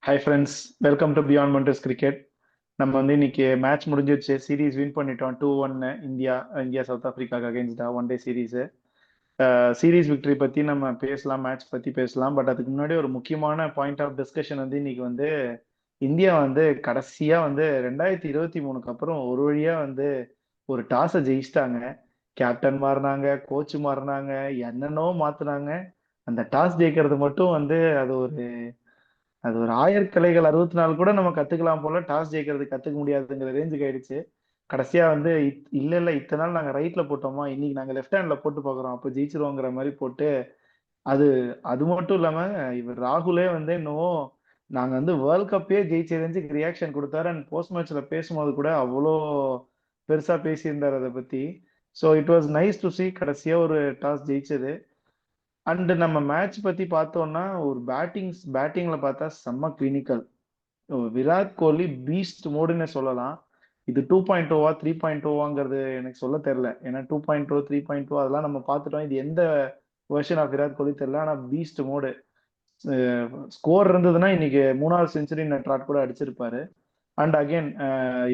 Hi friends, welcome to beyond mountains cricket. நம்ம இன்னைக்கு match முடிஞ்சிருச்சு, சீரீஸ் வின் பண்ணிட்டோம் 2-1. இந்தியா இந்தியா சவுத் ஆப்பிரிக்காக்கு against one day series. Series victory பத்தி நம்ம பேசலாம், மேட்ச் பத்தி பேசலாம். பட் அதுக்கு முன்னாடி ஒரு முக்கியமான பாயிண்ட் ஆஃப் டிஸ்கஷன் இன்னைக்கு இந்தியா கடைசியா 2023க்கு அப்புறம் ஒரு வழியா ஒரு டாஸை ஜெயிச்சிட்டாங்க. கேப்டன் மாறினாங்க, கோச் மாறினாங்க, என்னென்னோ மாத்துனாங்க. அந்த டாஸ் ஜெயிக்கிறது மட்டும் அது ஒரு ஆயர்கலைகள் 64 கூட நம்ம கத்துக்கலாம் போல, டாஸ் ஜெயிக்கிறது கத்துக்க முடியாதுங்கிற ரேஞ்சுக்கு ஆயிடுச்சு. கடைசியா இல்ல இல்ல இத்தனை நாள் நாங்க ரைட்ல போட்டோமா, இன்னைக்கு நாங்க லெஃப்ட் ஹேண்ட்ல போட்டு பாக்குறோம், அப்ப ஜெயிச்சிருவோங்கிற மாதிரி போட்டு. அது அது மட்டும் இல்லாம இவர் ராகுலே என்னவோ நாங்க வேர்ல்ட் கப்பே ஜெயிச்ச ரேஞ்சுக்கு ரியாக்ஷன் கொடுத்தாரு. அண்ட் போஸ்ட் மேட்ச்ல பேசும்போது கூட அவ்வளோ பெருசா பேசியிருந்தார் அதை பத்தி. So it was nice to see கடைசியா ஒரு டாஸ் ஜெயிச்சது. அண்ட் நம்ம மேட்ச் பத்தி பார்த்தோம்னா ஒரு பேட்டிங்ல பார்த்தா செம்ம கிளினிக்கல். விராட் கோலி பீஸ்ட் மோடுன்னு சொல்லலாம். இது 2.0வா 3.0வாங்கிறது எனக்கு சொல்ல தெரியல. ஏன்னா 2.0 3.0 அதெல்லாம் நம்ம பார்த்துட்டோம். இது எந்த வெர்ஷன் ஆஃப் விராட் கோலி தெரியல. ஆனா பீஸ்ட் மோடு. ஸ்கோர் இருந்ததுன்னா இன்னைக்கு மூணாவது செஞ்சுரி ட்ராட் கூட அடிச்சிருப்பாரு. அண்ட் அகைன்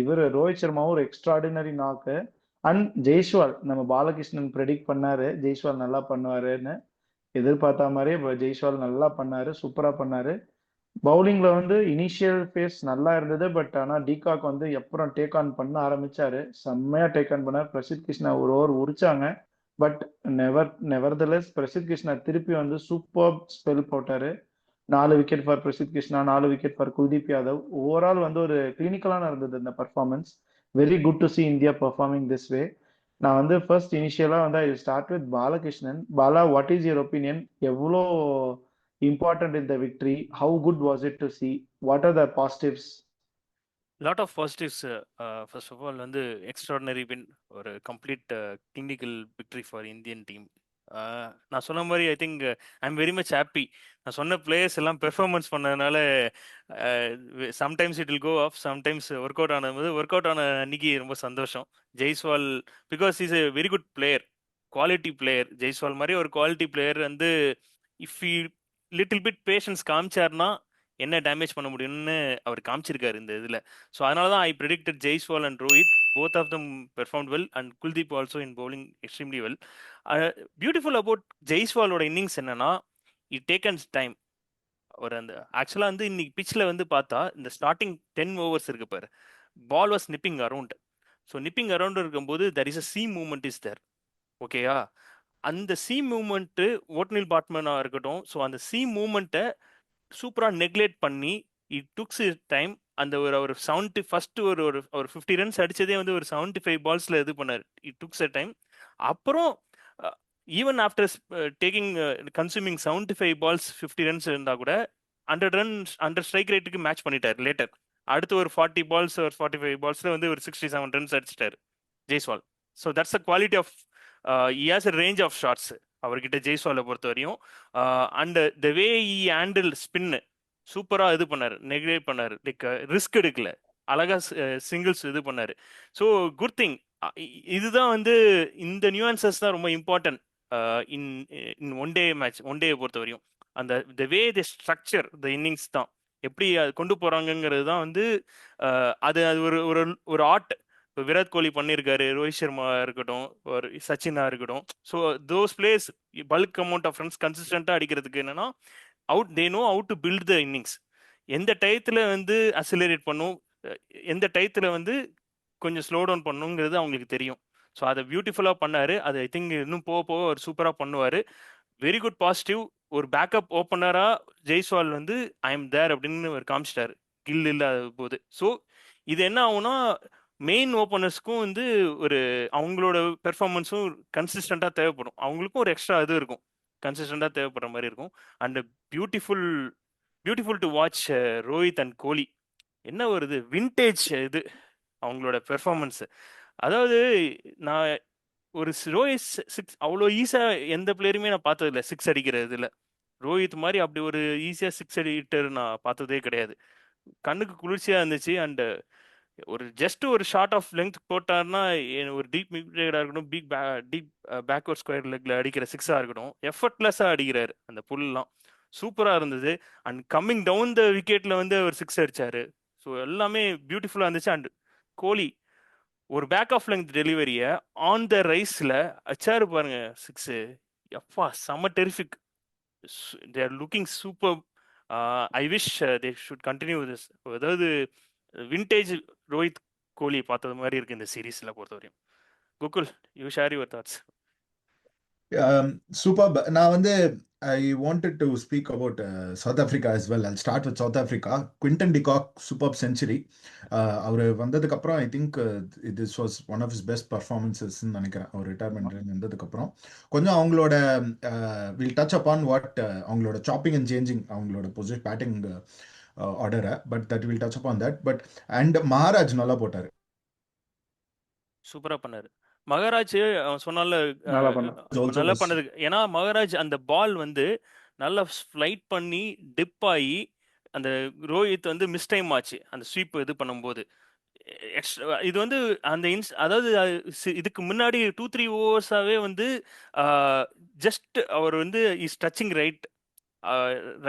இவர் ரோஹித் சர்மாவும் ஒரு எக்ஸ்ட்ராடினரி நாக்கு. அண்ட் ஜெய்ஸ்வால், நம்ம பாலகிருஷ்ணன் ப்ரெடிக்ட் பண்ணாரு ஜெய்ஸ்வால் நல்லா பண்ணுவாருன்னு. எதிர்பார்த்த மாதிரியே ஜெய்ஸ்வால் நல்லா பண்ணாரு, சூப்பரா பண்ணாரு. பவுலிங்ல இனிஷியல் ஃபேஸ் நல்லா இருந்தது. பட் ஆனா டிகாக் அப்புறம் டேக் ஆன் பண்ண ஆரம்பிச்சாரு. செம்மையா டேக் ஆன் பண்ணாரு. பிரசித் கிருஷ்ணா ஒரு ஓவர் உரிச்சாங்க. பட் நெவர்தலெஸ் பிரசித் கிருஷ்ணா திருப்பி சூப்பர் ஸ்பெல் போட்டாரு. 4 wicket for Prasidh Krishna, 4 wicket for Kuldeep Yadav. Overall ஒரு கிளினிக்கலான இருந்தது இந்த performance. Very good to see India performing this way. நான் ஃபர்ஸ்ட் இனிஷியலா I start with Balakrishnan. Bala, what is your opinion? எவ்வளோ important in the victory? How good was it to see? What are the positives? Lot of positives. First of all, extraordinary win or a complete clinical victory for Indian team. நான் சொன்ன மாதிரி I think I am very much happy. நான் சொன்ன players எல்லாம் performance பண்ணதுனால sometimes it will go off, sometimes work out ஆனது. Work out ஆன அன்னைக்கு ரொம்ப சந்தோஷம். Jaiswal because is a very good player, quality player. Jaiswal மாதிரி ஒரு quality player if little bit patience காமிச்சார்னா என்ன டேமேஜ் பண்ண முடியும்னு அவர் காமிச்சிருக்காரு இந்த இதில். ஸோ அதனால தான் I predicted Jaiswal and Rohit, both of them perform well and Kuldeep also in bowling extremely well. Beautiful about ஜெய்ஸ்வாலோட இன்னிங்ஸ் என்னன்னா, இட் டேக்கன்ஸ் டைம். ஒரு ஆக்சுவலாக இன்னைக்கு பிச்சில் பார்த்தா இந்த ஸ்டார்டிங் 10 ஓவர்ஸ் இருக்கு பாரு, ball was nipping around. So nipping around இருக்கும்போது there is a see movement is there. ஓகேயா? அந்த சி மூவ்மெண்ட்டு ஓட்னில் பாட்மனாக இருக்கட்டும். ஸோ அந்த சி மூவ்மெண்ட்டை சூப்பராக நெக்லெக்ட் பண்ணி இட் டுக்ஸ் டைம். அந்த ஒரு 70 ஃபர்ஸ்ட் ஒரு 50 ரன்ஸ் அடிச்சதே ஒரு 75 பால்ஸ்ல இது பண்ணார். It takes time. அப்புறம் even after taking consuming 75 balls 50 runs இருந்தால் கூட 100 ரன்ஸ் அண்டர் ஸ்ட்ரைக் ரேட்டுக்கு மேட்ச் பண்ணிட்டார் லேட்டர். அடுத்து ஒரு 40 பால்ஸ் ஒரு 45 பால்ஸ்ல ஒரு 67 ரன்ஸ் அடிச்சிட்டாரு Jaiswal. So that's a quality of he has a range of shots அவர்கிட்ட ஜெய்ஸ்வாலை பொறுத்த வரையும். And the way E handle spin சூப்பராக இது பண்ணார், நெக்லேட் பண்ணார், லைக் ரிஸ்க் எடுக்கல, அழகா சிங்கிள்ஸ் இது பண்ணார். So good thing. இதுதான் இந்த நியூஆன்சஸ் தான் ரொம்ப important in in one day match. One day பொறுத்த வரையும் அந்த த வே தி ஸ்ட்ரக்சர் த இன்னிங்ஸ் தான் எப்படி அது கொண்டு போறாங்கிறது தான் அது அது ஒரு ஒரு ஆர்ட். இப்போ விராட் கோலி பண்ணியிருக்காரு, ரோஹித் சர்மா இருக்கட்டும், ஒரு சச்சினா இருக்கட்டும். So those players bulk amount of runs கன்சிஸ்டண்டாக அடிக்கிறதுக்கு என்னன்னா they know how to build the innings. எந்த டயத்தில் அசிலரேட் பண்ணும், எந்த டயத்தில் கொஞ்சம் ஸ்லோ டவுன் பண்ணுங்கிறது அவங்களுக்கு தெரியும். ஸோ அதை பியூட்டிஃபுல்லாக பண்ணார். அது ஐ திங்க் இன்னும் போக போக அவர் சூப்பராக பண்ணுவார். Very good positive. ஒரு பேக்கப் ஓப்பனராக ஜெய்ஸ்வால் ஐ எம் தேர் அப்படின்னு ஒரு காமிச்சிட்டாரு கில் இல்லாத போது. ஸோ இது என்ன ஆகும்னா மெயின் ஓப்பனர்ஸ்க்கும் ஒரு அவங்களோட பெர்ஃபார்மன்ஸும் கன்சிஸ்டண்டாக தேவைப்படும். அவங்களுக்கும் ஒரு எக்ஸ்ட்ரா இது இருக்கும், கன்சிஸ்டண்டாக தேவைப்படுற மாதிரி இருக்கும். And beautiful beautiful to watch Rohit and Kohli. என்ன ஒரு இது வின்டேஜ் இது அவங்களோட பெர்ஃபார்மன்ஸ். அதாவது நான் ஒரு ரோஹித் சிக்ஸ் அவ்வளோ ஈஸியாக எந்த பிளேயருமே நான் பார்த்ததில்ல சிக்ஸ் அடிக்கிறதுல. ரோஹித் மாதிரி அப்படி ஒரு ஈஸியாக சிக்ஸ் அடிட்டர் நான் பார்த்ததே கிடையாது. கண்ணுக்கு குளிர்ச்சியாக இருந்துச்சு. அண்டு ஒரு ஜஸ்ட் ஒரு ஷார்ட் ஆஃப் லெங்க் போட்டார்னா ஒரு டீப் மிட்விக்கெட்டாக இருக்கட்டும், டீப் பேக்வர்ட் ஸ்கொயர் லெக்ல அடிக்கிற சிக்ஸாக இருக்கட்டும், எஃபர்ட்லெஸ்ஸாக அடிக்கிறாரு அந்த புல்லாம். சூப்பரா இருந்தது. அண்ட் கம்மிங் டவுன் த விக்கெட்ல வந்து அவர் சிக்ஸ் அடிச்சாரு. ஸோ எல்லாமே பியூட்டிஃபுல்லா இருந்துச்சு. அண்ட் கோலி ஒரு பேக் ஆஃப் லெங்த் டெலிவரிய ஆன் த ரைஸ்ல அச்சாரு பாருங்க சிக்ஸ். அப்பா செம்ம terrific. They are looking super. I wish they should continue this. அதாவது விண்டேஜ் ரோஹித் கோலி பார்த்தது மாதிரி இருக்கு இந்த சீரீஸ்ல பொறுத்தவரையும். Gokul, you share your thoughts. Superb. நான் வந்து I wanted to speak about South Africa as well. I'll start with South Africa. Quinton de Kock, superb century. அவர் வந்ததுக்கு அப்புறம் I think this was one of his best performances ன்னு நினைக்கிறேன். அவர் retirement வந்ததுக்கு அப்புறம் கொஞ்சம் அவங்களோட வில் டச் அப்பான் வாட் அவங்களோட shopping and changing அவங்களோட பொசிஷன் பேட்டிங் ஆர்டரை, but that will touch upon that. But and Maharaj நல்லா போட்டாரு, சூப்பரா பண்ணாரு. மகாராஜ் சொன்னால நல்லா பண்ண also நல்லா was பண்ணது. ஏன்னா மகாராஜ் அந்த பால் வந்து நல்லா ஃப்ளைட் பண்ணி டிப் ஆகி அந்த ரோஹித் வந்து மிஸ் டைம் ஆச்சு அந்த ஸ்வீப் இது பண்ணும்போது. இது வந்து அந்த அதாவது இதுக்கு முன்னாடி 2-3 ஓவர்ஸாவே வந்து ஜஸ்ட் அவர் வந்து is touching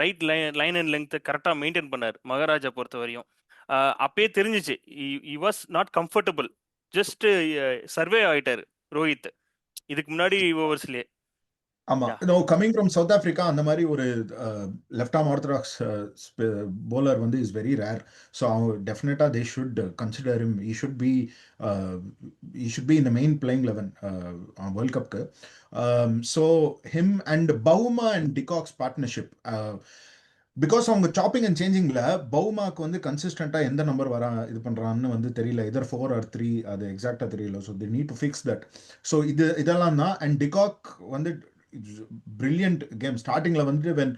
right line and length கரெக்டா மெயின்டைன் பண்ணார் மகாராஜா பொறுத்த வரையும். அப்பயே தெரிஞ்சிச்சு he was not comfortable. Just survey ஆயிட்டாரு ரோஹித் இதுக்கு முன்னாடி ஓவர்ஸ்லயே. ஆமா. கமிங் ஃப்ரம் சவுத் ஆப்பிரிக்கா அந்த மாதிரி ஒரு லெஃப்ட் ஆர்ம் ஆர்த்தடாக்ஸ் bowler வந்து இஸ் வெரி ரேர். ஸோ அவங்க டெஃபினட்டா they should consider him. He should be in the main playing 11 world கப்க்கு. So him and Bavuma and de Kock's partnership, because அவங்க chopping and சேஞ்சிங்ல பவுமாக்கு வந்து கன்சிஸ்டண்டா எந்த நம்பர் இது பண்றான்னு வந்து தெரியல. இதர் 4 or 3 அது எக்ஸாக்டா தெரியல. So they need to fix that. So இதெல்லாம் தான். அண்ட் டிகாக் வந்து பிரில்லியன்ட் கேம். ஸ்டார்டிங்ல வந்து வென்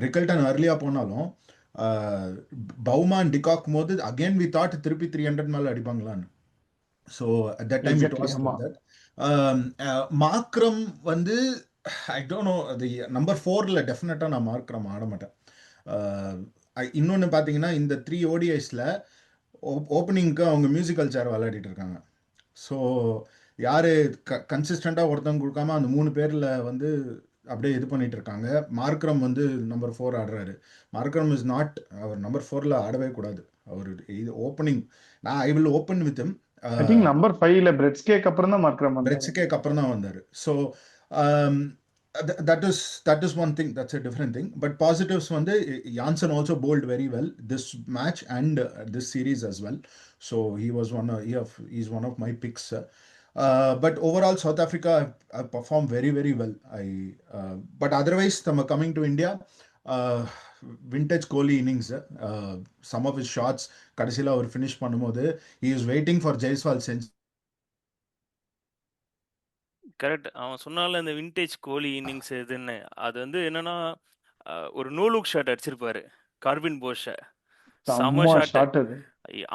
ரிக்கல்டன் அர்லியா போனாலும் பவுமா அண்ட் டிகாக் போது அகேன் வி தாட் திருப்பி 300 மேல அடிப்பாங்களான்னு. So at that time it was that. Markram வந்து ஐ டோன்ட் நோ, அது நம்பர் 4ல டெஃபினட்டா நான் மார்க்ரம் ஆட மாட்டேன். இன்னொன்று பார்த்தீங்கன்னா இந்த 3 ODIஸ்ல ஓப்பனிங்க்கு அவங்க மியூசிக்கல் சேர் விளையாடிட்டு இருக்காங்க. ஸோ யாரு கன்சிஸ்டண்டாக ஒருத்தவங்க கொடுக்காம அந்த 3 பேரில் வந்து அப்படியே இது பண்ணிட்டு இருக்காங்க. மார்க்ரம் வந்து நம்பர் 4 ஆடுறாரு. மார்க்ரம் இஸ் நாட், அவர் நம்பர் 4ல ஆடவே கூடாது. அவர் இது ஓப்பனிங். நான் I will open with him. I think number 5ல பிரெட்ஸ்கேக்கு அப்புறம் தான் மார்க்ரம் வந்தாரு. பிரெட்ஸ்கேக்கு அப்புறம் தான் வந்தாரு. So that is one thing, that's a different thing. But positives வந்து Janssen also bowled very well this match and this series as well. So he's one of my picks. But overall South Africa have performed very very well. But otherwise coming to India, vintage Kohli innings, some of his shots கடைசில அவர் finish பண்ணும்போது he is waiting for Jaiswal century. Correct. அவன் சொன்னால இந்த vintage கோலி innings இதுன்னு, அது வந்து என்னன்னா ஒரு நோ லுக் ஷாட் அடிச்சிருப்பாரு கார்பின் போஷ. செம ஷாட்.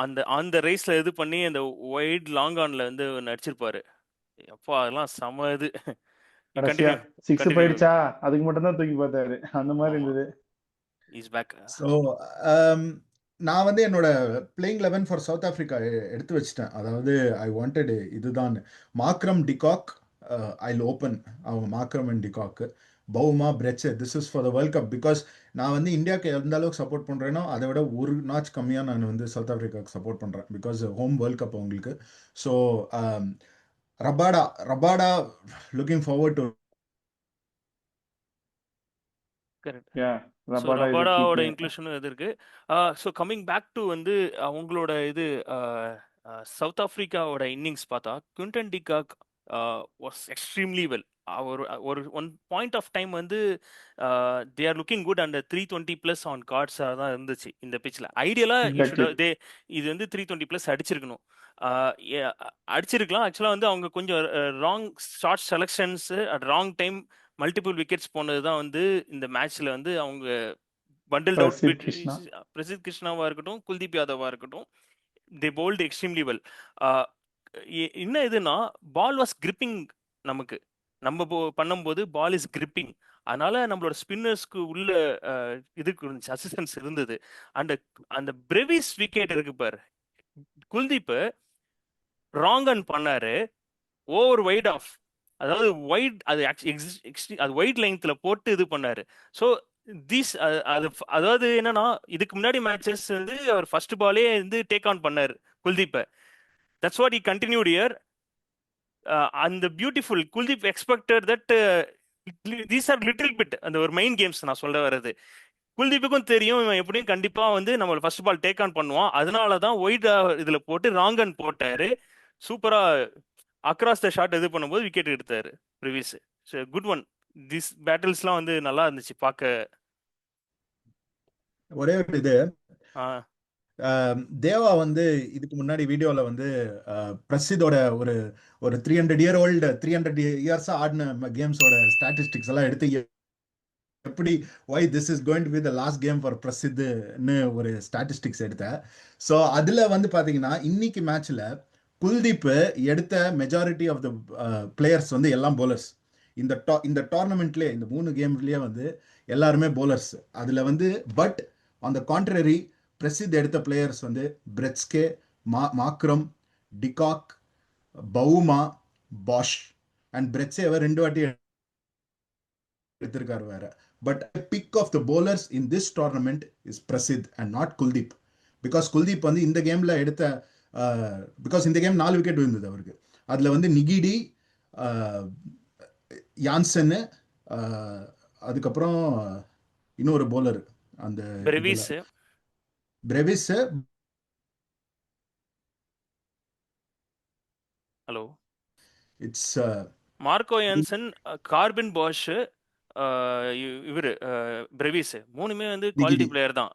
அந்த அந்த ரேஸ்ல இது பண்ணி அந்த ஒயிட் லாங் ஆன்ல வந்து அடிச்சிருப்பாரு. அப்பா அதெல்லாம் செம இது. சிக்ஸ் போயிடுச்சா அதுக்கு மட்டும் தான் தூக்கி பார்த்தாரு. அந்த மாதிரி இருந்தது. Is back. ஸோ நான் வந்து என்னோட பிளேயிங் 11 ஃபார் சவுத் ஆப்பிரிக்கா எடுத்து வச்சிட்டேன். அதாவது ஐ வாண்டட் இதுதான் மார்க்ரம் டிகாக். I'll open அவங்க Markram and de Kock, Bavuma, Breetzke. This is for the world cup. Because நான் வந்து இந்தியாவுக்கு எந்த அளவுக்கு சப்போர்ட் பண்ணுறேனோ அதை விட ஒரு நாச் கம்மியாக நான் வந்து சவுத் ஆப்பிரிக்காவுக்கு சப்போர்ட் பண்ணுறேன். பிகாஸ் ஹோம் வேர்ல்ட் கப் அவங்களுக்கு. So Rabada looking forward to. ரபாடாவோட இன்க்ளூஷனும் இது இருக்கு. ஸோ கம்மிங் பேக் டு வந்து அவங்களோட இது சவுத் ஆப்பிரிக்காவோட இன்னிங்ஸ் பார்த்தா Quinton de Kock was extremely well. ஒரு ஒன் பாயிண்ட் ஆஃப் டைம் வந்து they are looking good and 320+ on கார்ட்ஸாக தான் இருந்துச்சு இந்த பிச்சில். ஐடியலாக இது வந்து 320+ அடிச்சிருக்கணும். அடிச்சிருக்கலாம். ஆக்சுவலாக வந்து அவங்க கொஞ்சம் wrong short selections at wrong time multiple wickets போனது தான் வந்து இந்த மேட்ச்ல வந்து அவங்க பண்டில் அவுட். பிரசித் கிருஷ்ணாவா இருக்கட்டும், குல்தீப் யாதவா இருக்கட்டும், தே போல்ட் எக்ஸ்ட்ரீம்லி வெல். என்ன இதுனா பால் வாஸ் கிரிப்பிங். நம்ம பண்ணும்போது பால் இஸ் கிரிப்பிங். அதனால நம்மளோட ஸ்பின்னர்ஸ்க்கு உள்ள இதுக்கு இருந்துச்சு, அசிஸ்டன்ஸ் இருந்தது. அந்த பிரெவிஸ் விக்கெட் இருக்கு பாரு, குல்தீப் ராங் அன் பண்ணாரு, ஓவர் வைட் ஆஃப். அதாவது வைட், அது வைட் லெங்க்ல போட்டு இது பண்ணாரு. ஸோ தீஸ் அதாவது என்னன்னா, இதுக்கு முன்னாடி மேட்சஸ் வந்து அவர் ஃபர்ஸ்ட் பாலே வந்து டேக் ஆன் பண்ணாரு குல்தீப்பை. That's what he continued here. அந்த beautiful Kuldeep expected that these are little bit அந்த ஒரு மெயின் கேம்ஸ் நான் சொல்ல வர்றது. குல்தீப்புக்கும் தெரியும் இவன் எப்படியும் கண்டிப்பா வந்து நம்ம ஃபர்ஸ்ட் பால் டேக் ஆன் பண்ணுவான். அதனாலதான் ஒயிட் இதுல போட்டு ராங்கன் போட்டாரு. சூப்பரா அக்ராஸ் த ஷாட் இது பண்ணும்போது விக்கெட் எடுத்தாரு ப்ரிவிஸ். Good one. திஸ் பேட்டில்ஸ்லாம் வந்து நல்லா இருந்துச்சு பார்க்க. ஒரே ஒரு இது தேவா வந்து இதுக்கு முன்னாடி வீடியோல வந்து பிரசிதோட ஒரு ஒரு 300 இயர்ஸா ஆடின கேம்ஸோட ஸ்டாட்டிஸ்டிக்ஸ் எல்லாம் எடுத்து எப்படி why this is going to be the last game for பிரசித்னு ஒரு ஸ்டாட்டிஸ்டிக்ஸ் எடுத்தேன். ஸோ அதுல வந்து பாத்தீங்கன்னா இன்னைக்கு மேட்ச்ல குல்தீப் எடுத்த மெஜாரிட்டி ஆஃப் த பிளேயர்ஸ் வந்து எல்லாம் போலர்ஸ். இந்த டோர்னமெண்ட்லேயே இந்த 3 கேம்லயே வந்து எல்லாருமே போலர்ஸ். அதுல வந்து but on the contrary Prasidh எடுத்த பிளேயர்ஸ் வந்து Breetzke, Markram, de Kock, Bavuma, Bosch and Breetzke 2 வாட்டி எடுத்திருக்காரு வேற. But pick of the bowlers in this tournament is Prasidh and not Kuldeep. Because Kuldeep வந்து இந்த கேம்ல எடுத்த பிகாஸ் இந்த கேம் 4 விக்கெட் விழுந்தது அவருக்கு. அதுல வந்து நிகிடி, யான்சன், அதுக்கப்புறம் இன்னொரு bowler அந்த Brevis. Hello it's Marco Jansen, Corbin Bosch, இவரு பிரெவிஸ் 3மே வந்து குவாலிட்டி பிளேயர் தான்.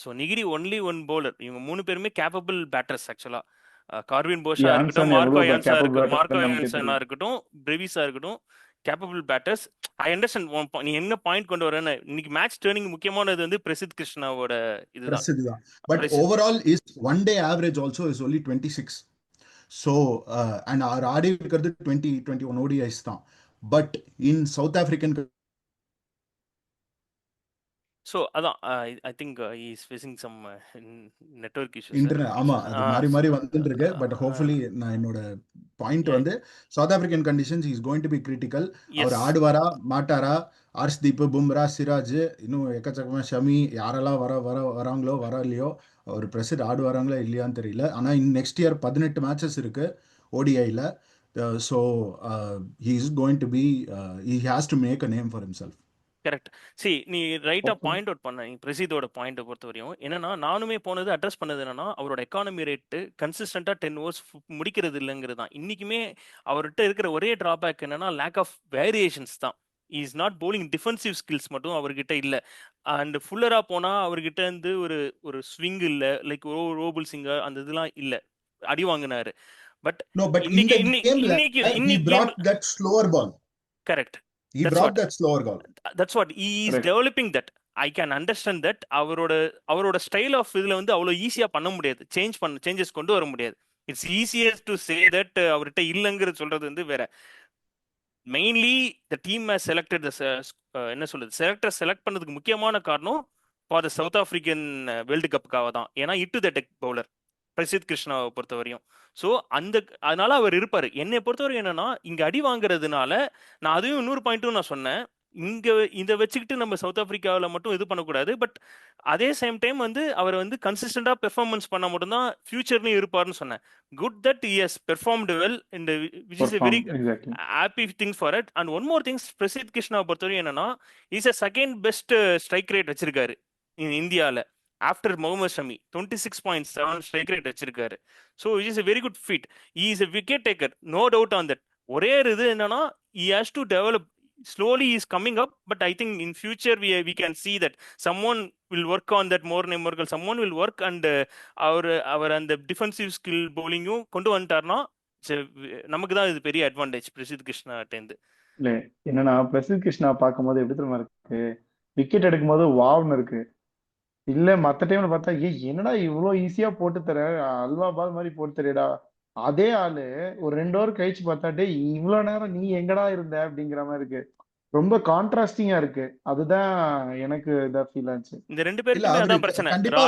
ஸோ நிகிரி ஒன்லி ஒன் பவுலர். இவங்க 3 பேருமே கேப்பபிள் பேட்டர்ஸ் ஆக்சுவலா. கார்பின் போஷா இருக்கட்டும், மார்க்கோ யான்சனா இருக்கட்டும், பிரெவிஸா இருக்கட்டும், கேப்பபிள் பேட்டர்ஸ். ஐ அண்டர்ஸ்டாண்ட் நீ என்ன பாயிண்ட் கொண்டு வரேன்னு. இன்னைக்கு மேட்ச் டர்னிங் முக்கியமானது வந்து பிரசித் கிருஷ்ணாவோட இதுதான். But overall is one day average also is only 26. So and அவர் ஆடி இருக்கிறது 20-21 ODIs தான். But in south African so அதான் I think he is facing some network issues. Internet ஆமா அது மாறி வந்துட்டு இருக்கு. பட் ஹோப்ஃபுல்லி நான் என்னோட பாயிண்ட் வந்து south African conditions is going to be critical. அவர் ஆடுவாரா மாட்டாரா, ஹர்ஷ்தீப், பும்ரா, சிராஜ், இன்னும் எக்கச்சக்கமா ஷமி, யாரெல்லாம் வராங்களோ இல்லையோ, அவர் பிரசிட் ஆடுவாராங்களா இல்லையான்னு தெரியல. ஆனா நெக்ஸ்ட் இயர் 18 மேட்சஸ் இருக்கு ODIல. So he is going to be he has to make a name for himself. Correct. சரி, நீ ரைட்டா பாயிண்ட் அவுட் பண்ண பிரசிதோட பாயிண்ட் பொறுத்த வரையும் என்னன்னா, நானுமே போனது அட்ரஸ் பண்ணது என்னன்னா, அவரோட எக்கானமி ரேட்டு கன்சிஸ்டண்டா 10 ஓவர்ஸ் முடிக்கிறது இல்லைங்கிறது தான். இன்னைக்குமே அவர்கிட்ட இருக்கிற ஒரே டிராபேக் என்னன்னா, லேக் ஆஃப் வேரியேஷன்ஸ் தான். Is not bowling defensive skills மட்டும் அவர்கிட்ட இல்லை. அண்ட் ஃபுல்லரா போனா அவர்கிட்ட இருந்து ஒரு ஸ்விங் இல்லை, லைக் ரோபுல் சிங்கர் அந்த இதெல்லாம் இல்லை. அடி வாங்கினாரு. But correct. He brought that slower ball. That's what he is developing that. I can understand that. அவரோட ஸ்டைல் ஆஃப் இதுல வந்து அவ்வளவு ஈஸியா பண்ண முடியாது. சேஞ்சஸ் கொண்டு வர முடியாது. It's easier to say that அவர்கிட்ட இல்லைங்கிறது சொல்றது வந்து வேற. Mainly the team has selected என்ன சொல்றது, செலக்டர் செலக்ட் பண்ணதுக்கு முக்கியமான காரணம் for the south African world கப்புக்காக தான். ஏன்னா hit the deck bowler Prasidh கிருஷ்ணாவை பொறுத்த வரையும். ஸோ அதனால அவர் இருப்பாரு. என்னை பொறுத்தவரைக்கும் என்னன்னா, இங்க அடி வாங்குறதுனால நான் அதையும் இன்னொரு பாயிண்ட்டும் நான் சொன்னேன். இங்க இதை வச்சுக்கிட்டு நம்ம சவுத் ஆப்பிரிக்காவில் மட்டும் இது பண்ணக்கூடாது. பட் அதே சேம் டைம் வந்து அவர் வந்து கன்சிஸ்டண்டா பெர்ஃபார்மன்ஸ் பண்ண மட்டும்தான் ஃபியூச்சர்லயும் இருப்பாருன்னு சொன்னேன். Good that he has performed well in which is a very happy thing for it. And one more things, Prasidh கிருஷ்ணாவை பொறுத்தவரைக்கும் என்னன்னா, is a second best strike rate வச்சிருக்காரு இந்தியாவில் after Mohammed Shami. 26.7 strike rate வச்சிருக்காரு. So it is a very good fit. He is a wicket taker, no doubt on that. ஒரே இது என்னன்னா, he has to develop. Slowly he is coming up, but I think in future we can see that someone will work on that more numerical. Someone will work and our and the defensive skill bowling கொண்டு வந்துட்டார்னா நமக்கு தான் இது பெரிய advantage Prasidh Krishna டேந்து. இல்ல என்னன்னா, பிரசித் கிருஷ்ணா பார்க்கும்போது எப்படி தெரியுமா இருக்கு, விக்கெட் எடுக்கும் போது வாவ்னு இருக்கு. இல்ல மத்த டைம்ல பார்த்தா என்னடா இவ்வளவு ஈஸியா போட்டு தர, அல்வா பால் மாதிரி போட்டு தரேடா. அதே ஆளு ஒரு 2 ஓவர் கழிச்சு பார்த்தாட்டே இவ்வளவு நேரம் நீ எங்கடா இருந்த அப்படிங்கிற மாதிரி இருக்கு. ரொம்ப கான்ட்ராஸ்டிங்கா இருக்கு. அதுதான் எனக்கு இதா ஃபீல் ஆச்சு. இந்த ரெண்டு பேருக்குமே அதான் பிரச்சனை. கண்டிப்பா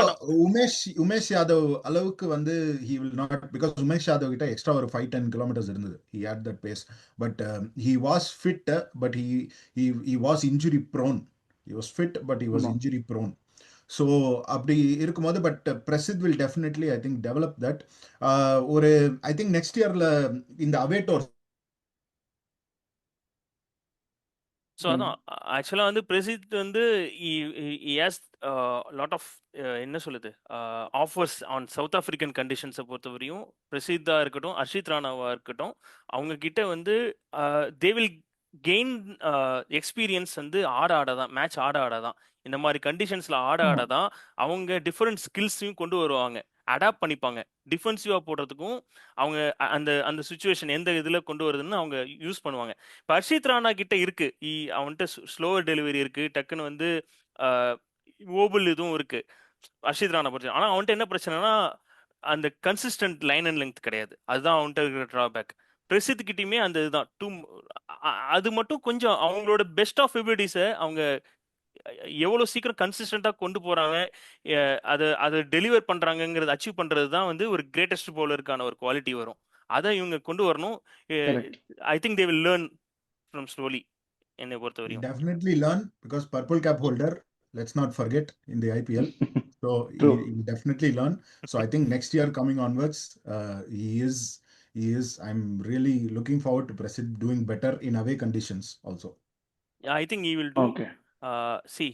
உமேஷ் யாதவ் அளவுக்கு வந்து he will not, because Umesh Yadav கிட்ட எக்ஸ்ட்ரா ஒரு 5-10 கிலோமீட்டர்ஸ் இருந்தது. he had that pace, but he was fit, but he was injury prone. He was fit, but he was ஆமா. injury prone. ஸோ அப்படி இருக்கும்போது but Prasidh will definitely I think develop that. ஒரு I think next இயர்ல இந்த அவே door. So அதான் ஆக்சுவலாக வந்து பிரசித் வந்து ஹேஸ் லாட் ஆஃப் என்ன சொல்லுது ஆஃபர்ஸ் ஆன் சவுத் ஆஃப்ரிக்கன் கண்டிஷன்ஸை பொறுத்தவரையும் பிரசித்தா இருக்கட்டும் அர்ஷித் ராணாவா இருக்கட்டும் அவங்க கிட்ட வந்து தே வில் கெயின் எக்ஸ்பீரியன்ஸ் வந்து ஆட ஆட தான் மேட்ச் ஆட ஆட தான் இந்த மாதிரி கண்டிஷன்ஸ்ல ஆட ஆட தான் அவங்க டிஃப்ரெண்ட் ஸ்கில்ஸையும் கொண்டு வருவாங்க, அடாப்ட் பண்ணிப்பாங்க. டிஃபென்சிவா போடுறதுக்கும் அவங்க அந்த அந்த சுச்சுவேஷன் எந்த இதுல கொண்டு வருதுன்னு அவங்க யூஸ் பண்ணுவாங்க. இப்போ ஹர்ஷித் ராணா கிட்ட இருக்கு, அவன்கிட்ட ஸ்லோவர் டெலிவரி இருக்கு, டக்குன்னு வந்து ஓபல் இதுவும் இருக்கு ஹர்ஷித் ராணா பொறுத்து. ஆனா அவன்கிட்ட என்ன பிரச்சனைனா அந்த கன்சிஸ்டன்ட் லைன் அண்ட் லென்த் கிடையாது, அதுதான் அவன்கிட்ட இருக்கிற டிராபேக். பிரசித் கிட்டயுமே அந்த இதுதான் அது மட்டும் கொஞ்சம் அவங்களோட பெஸ்ட் ஆஃப் எபிலிட்டிஸை அவங்க எவ்வளவு சீக்கிரம் கன்சிஸ்டண்டா கொண்டு போறாங்க, அதை டெலிவர் பண்றாங்கிறது அச்சீவ் பண்றது தான் வந்து ஒரு கிரேட்டஸ்ட் பவுலருக்கான ஒரு குவாலிட்டி வரும். அதை இவங்க கொண்டு வரணும். I think they will learn from slowly. என்னை பொறுத்தவரையும் Definitely learn because purple cap holder, let's not forget, in the IPL. So he definitely learn. So I think next year coming onwards, he is. I'm really looking forward to Prasid doing better in away conditions also. I think he will do. C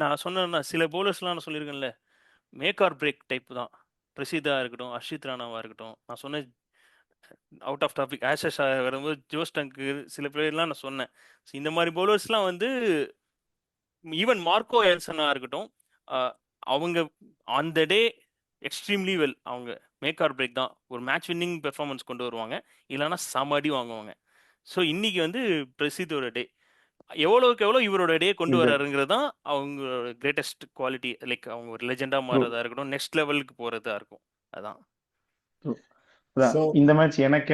நான் சொன்னேன்னா சில பவுலர்ஸ்லாம் நான் சொல்லியிருக்கேன்ல make R break type தான். பிரசிதா இருக்கட்டும், அர்ஷித் ராணாவா இருக்கட்டும், நான் சொன்ன out of topic Ashes வரும்போது ஜோஸ் டங்கு சில பிளேயர்லாம் நான் சொன்னேன். இந்த மாதிரி பவுலர்ஸ்லாம் வந்து ஈவன் மார்க்கோ ஏல்சனா இருக்கட்டும், அவங்க on the day extremely well, அவங்க மேக் ஆர் பிரேக் தான், ஒரு மேட்ச் வின்னிங் பெர்ஃபார்மன்ஸ் கொண்டு வருவாங்க, இல்லைன்னா சமடி வாங்குவாங்க. ஸோ இன்னைக்கு வந்து பிரசித்தோட டே, எவ்வளவுக்கு எவ்வளோ இவரோட டே கொண்டு வர்றாருங்கிறது தான் அவங்களோட கிரேட்டஸ்ட் குவாலிட்டி. லைக் அவங்க ஒரு லெஜெண்டா மாறதா இருக்கட்டும், நெக்ஸ்ட் லெவலுக்கு போறதா இருக்கும். அதான் இந்த மேட்ச் எனக்கு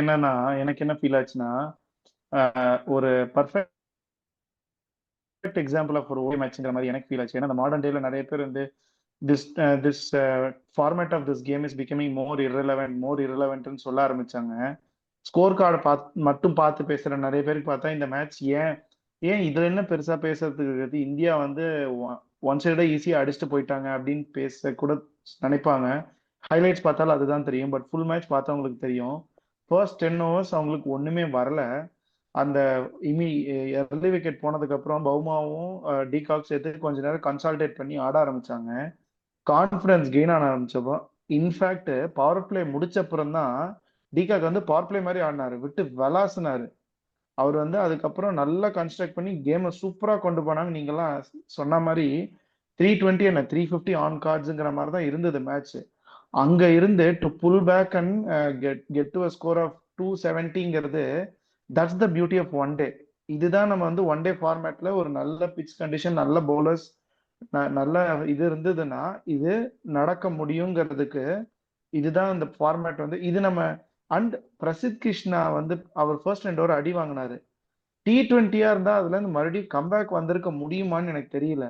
என்ன ஃபீல் ஆச்சுன்னா, ஒரு பர்ஃபெக்ட் எக்ஸாம்பிள் ஆஃப் ஒரு ஓடி மேட்ச்ங்கிற மாதிரி எனக்கு ஃபீல் ஆச்சு. ஏன்னா இந்த மாடர்ன் டேல நிறைய பேர் வந்து this format of this game is becoming more irrelevantன்னு சொல்ல ஆரம்பிச்சாங்க. ஸ்கோர் கார்டு மட்டும் பார்த்து பேசுற நிறைய பேருக்கு பார்த்தா இந்த மேட்ச் ஏன் இதுல என்ன பெருசா பேசுறதுக்கு, இந்தியா வந்து ஒன் சைடா ஈஸியா அடிச்சுட்டு போயிட்டாங்க அப்படின்னு பேச கூட நினைப்பாங்க. ஹைலைட்ஸ் பார்த்தாலும் அதுதான் தெரியும். பட் ஃபுல் மேட்ச் பார்த்தவங்களுக்கு தெரியும், ஃபர்ஸ்ட் 10 overs அவங்களுக்கு ஒண்ணுமே வரல. அந்த எர்லி விக்கெட் போனதுக்கு அப்புறம் பவுமாவும் டிகாக் சேர்த்து கொஞ்ச நேரம் கன்சால்டேட் பண்ணி ஆட ஆரம்பிச்சாங்க. கான்ஃபிடன்ஸ் கெயின் ஆன ஆரம்பிச்சப்போ, இன்ஃபேக்ட் பவர் பிளே முடிச்ச அப்புறம் தான் டிகாக் வந்து பவர் பிளே மாதிரி ஆடினாரு, விட்டு விளாசினாரு. அவர் வந்து அதுக்கப்புறம் நல்லா கன்ஸ்ட்ரக்ட் பண்ணி கேமை சூப்பரா கொண்டு போனாங்க. நீங்கெல்லாம் சொன்ன மாதிரி 320 என்ன 350 ஆன் கார்ட்ஸுங்கிற மாதிரி தான் இருந்தது மேட்ச். அங்க இருந்து to pull back and get to a score of 270ங்கிறது that's the beauty of one day. இதுதான் நம்ம வந்து ஒன் டே ஃபார்மேட்ல ஒரு நல்ல பிச் கண்டிஷன், நல்ல பவுலர்ஸ், நல்ல இது இருந்ததுன்னா இது நடக்க முடியுங்கிறதுக்கு இதுதான் இந்த ஃபார்மேட் வந்து. இது நம்ம அண்ட் பிரசித் கிருஷ்ணா வந்து அவர் ஃபர்ஸ்ட் 2 ஓவர் அடி வாங்கினாரு. T20 இருந்தா அதுல இருந்து மறுபடியும் கம்பேக் வந்திருக்க முடியுமான்னு எனக்கு தெரியல.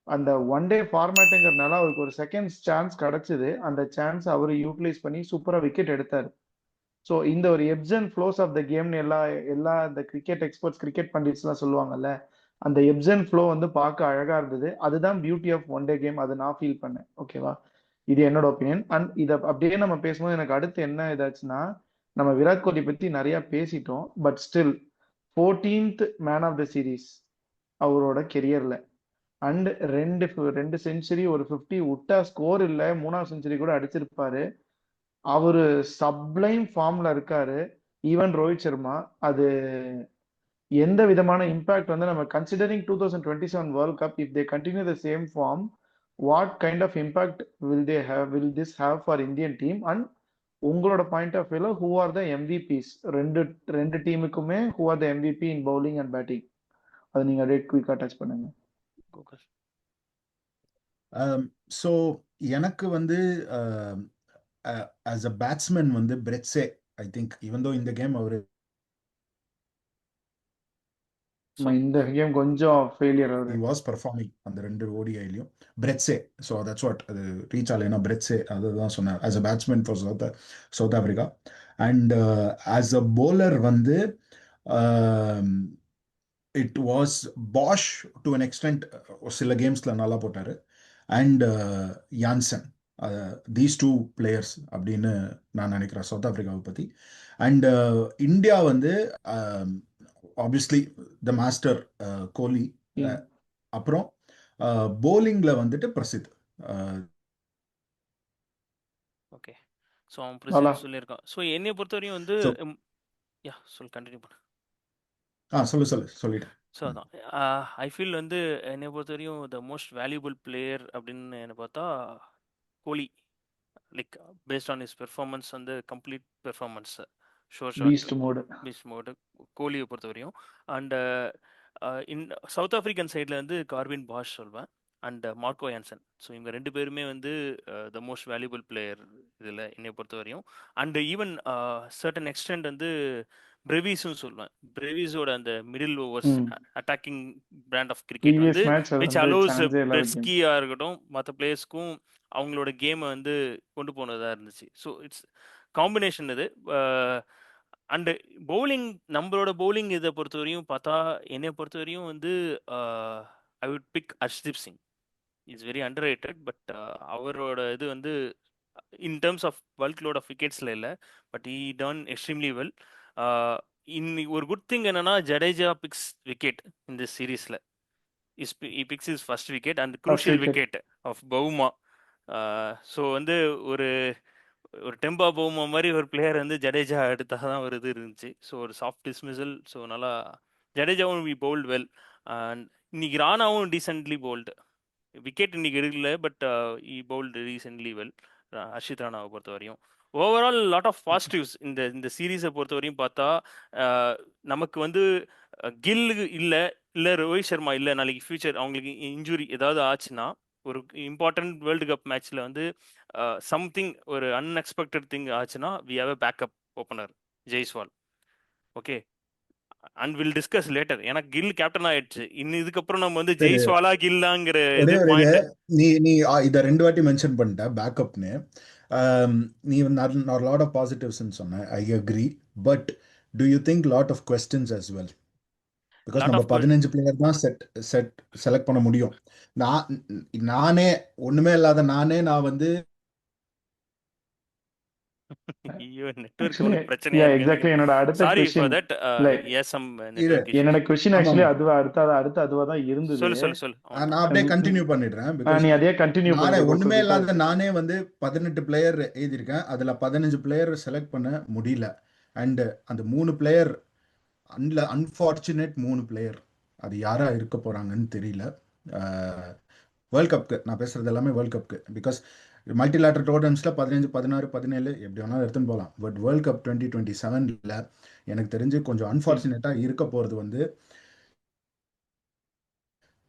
அந்த ஒன் டே ஃபார்மேட்டுங்கிறதுனால அவருக்கு ஒரு செகண்ட் சான்ஸ் கிடைச்சது. அந்த சான்ஸ் அவரு யூட்டிலைஸ் பண்ணி சூப்பரா விக்கெட் எடுத்தாரு. ஸோ இந்த ஒரு ebbs and flows of the கேம்னு எல்லா இந்த கிரிக்கெட் எக்ஸ்பர்ட்ஸ், கிரிக்கெட் பண்டிட்ஸ்லாம் சொல்லுவாங்கல்ல, அந்த எப்ஸ் அண்ட் ஃப்ளோ வந்து பார்க்க அழகா இருந்தது. அதுதான் beauty of one day game. அதை நான் ஃபீல் பண்ணேன். ஓகேவா, இது என்னோட ஒப்பீனியன். அண்ட் இதை அப்படியே நம்ம பேசும்போது எனக்கு அடுத்து என்ன இதாச்சுன்னா, நம்ம விராட் கோலி பத்தி நிறைய பேசிட்டோம். But still 14th man of the series அவரோட கெரியர்ல. அண்ட் ரெண்டு செஞ்சுரி, ஒரு 50 விட்டா ஸ்கோர் இல்லை, 3வது செஞ்சுரி கூட அடிச்சிருப்பாரு. அவரு சப்ளைம் ஃபார்ம்ல இருக்காரு. ஈவன் ரோஹித் சர்மா. அது எந்த விதமான இம்பாக்ட் வந்து நம்ம considering 2027 world cup, if they continue the same form, what kind of impact will this have for Indian team? And உங்களோட பாயிண்ட் ஆஃப் வியூல ஹூ ஆர் த எம்விபிஸ் ரெண்டு டீமுக்குமே, who are the MVP in bowling and batting? அது நீங்க அப்படியே குயிக்கா touch பண்ணுங்க. So எனக்கு வந்து as a batsman வந்து பிரெட்ஸே, ஐ திங்க் ஈவன் தோ இந்த கேம் அவரு இந்த கேம் கொஞ்சம் ஃபெயிலியர் ஆகுது. he was performing அந்த 2 ஓடிஐலயும் பிரெட்ஸே. ஸோ தட்ஸ் வாட் அது ரீச் ஆகலைன்னா பிரெட்ஸே, அதுதான் சொன்னேன் as a batsman for south Africa. And as a bowler வந்து it was posh to an extent. சில கேம்ஸ்ல நல்லா போட்டாரு. And Jansen, these two players அப்படின்னு நான் நினைக்கிறேன் சவுத் ஆப்பிரிக்காவை பற்றி. அண்ட் இந்தியா வந்து ஆப்வியஸ்லி த மாஸ்டர் கோலி. அப்புறம் போலிங்ல வந்துட்டு பிரசித். ஓகே. ஸோ அவன் பிரசித் சொல்லியிருக்கான். ஸோ என்னை பொறுத்தவரையும் வந்து யா கண்டினியூ பண்ண. சொல்லிட்டேன். ஸோ அதான் ஐ ஃபீல் வந்து என்னை பொறுத்தவரையும் த மோஸ்ட் வேல்யூபிள் பிளேயர் அப்படின்னு என்ன பார்த்தா Kohli. Like based on is performance வந்து கம்ப்ளீட் பெர்ஃபார்மன்ஸ் பீஸ்ட் மோடு கோலியை பொறுத்தவரையும். அண்ட் இன் சவுத் ஆஃப்ரிக்கன் சைடில் வந்து கார்வின் பாஷ் சொல்வேன் அண்ட் மார்க்கோ யான்சன். ஸோ இவங்க ரெண்டு பேருமே வந்து த மோஸ்ட் வேல்யூபிள் பிளேயர் இதில் என்னை பொறுத்தவரையும். அண்ட் ஈவன் சர்டன் எக்ஸ்டெண்ட் வந்து பிரெவிஸும் சொல்லுவேன். பிரெவிஸோட அந்த middle overs attacking brand of cricket வந்து விச் அலோஸ் பெட்ஸ்கியா இருக்கட்டும் மற்ற பிளேயர்ஸ்க்கும் அவங்களோட கேமை வந்து கொண்டு போனதாக இருந்துச்சு. ஸோ இட்ஸ் காம்பினேஷன் இது. அண்டு பவுலிங், நம்மளோட பவுலிங் இதை பொறுத்தவரையும் பார்த்தா என்னை பொறுத்தவரையும் வந்து I would pick Harshdeep Singh. It's very underrated. But அவரோட இது வந்து in terms of bulk load of விக்கெட்ஸில் இல்லை, but he done extremely well. இன்னைக்கு ஒரு குட் திங் என்னன்னா ஜடேஜா பிக்ஸ் விக்கெட் இந்த சீரீஸில். he picks his first wicket and crucial wicket of Bavuma. So வந்து ஒரு டெம்பா பவுமா மாதிரி ஒரு பிளேயர் வந்து ஜடேஜா எடுத்தாக தான் ஒரு இது இருந்துச்சு. ஸோ ஒரு சாஃப்ட் டிஸ்மிசல். ஸோ நல்லா ஜடேஜாவும் வி பவுல்ட் வெல். அண்ட் இன்னைக்கு ராணாவும் டீசென்ட்லி பவுல்டு. விக்கெட் இன்னைக்கு எடுக்கல, but he bowled recently well Harshit ராணாவை பொறுத்த வரையும். ஓவரால் லாட் ஆஃப் பாசிட்டிவ்ஸ் இந்த சீரீஸை பொறுத்த வரையும் பார்த்தா. நமக்கு வந்து கில் இல்லை ரோஹித் சர்மா இல்லை, நாளைக்கு ஃபியூச்சர் அவங்களுக்கு இன்ஜுரி ஏதாவது ஆச்சுன்னா ஒரு இம்பார்ட்டன்ட் வேர்ல்டு கப் மேட்ச்ல வந்து சம்திங் ஒரு அன்எக்ஸ்பெக்டட் திங் ஆச்சுன்னா we have a backup opener Jaiswal. Okay, and will discuss later. ஏன்னா கில் கேப்டன் ஆயிடுச்சு. இன்னும் இதுக்கப்புறம் நம்ம வந்து ஜெய்ஸ்வாலா கில்லாங்கிற நீ இத 2 வாட்டி மென்ஷன் பண்ணிட்ட பேக்கப்னு. நீ லாட் ஆஃப் பாசிட்டிவ்ஸ் சொன்ன, I agree. But do you think lot of questions as well? Because நம்ம 15 பிளேயர் தான் செலக்ட் பண்ண முடியும். நானே ஒண்ணுமே இல்லாத நான் வந்து என்னோட அடுத்த क्वेश्चन एक्चुअली அதுவா தான் இருந்தது. நான் அப்படியே கண்டினியூ பண்ணிடுறேன். நீ அதே கண்டினியூ பண்ணு. ஒண்ணுமே இல்லாத நானே வந்து 18 பிளேயர் எழுதியிருக்கேன். அதுல 15 பிளேயர் செலக்ட் பண்ண முடியல. அண்ட் அந்த 3 பிளேயர் அன்ஃபார்ச்சுனேட் 3 பிளேயர், அது யாரா இருக்க போறாங்கன்னு தெரியல. வேர்ல்ட் கப்க்கு நான் பேசுறது எல்லாமே வேர்ல்ட் கப்க்கு. பிகாஸ் மல்டிலேட்டர் டோர்னமெண்ட்ஸ்ல 15, 16, 17 எப்படி வேணாலும் எடுத்துன்னு போகலாம். பட் வேர்ல்ட் கப் 2027 எனக்கு தெரிஞ்சு கொஞ்சம் அன்ஃபார்ச்சுனேட்டா இருக்க போறது வந்து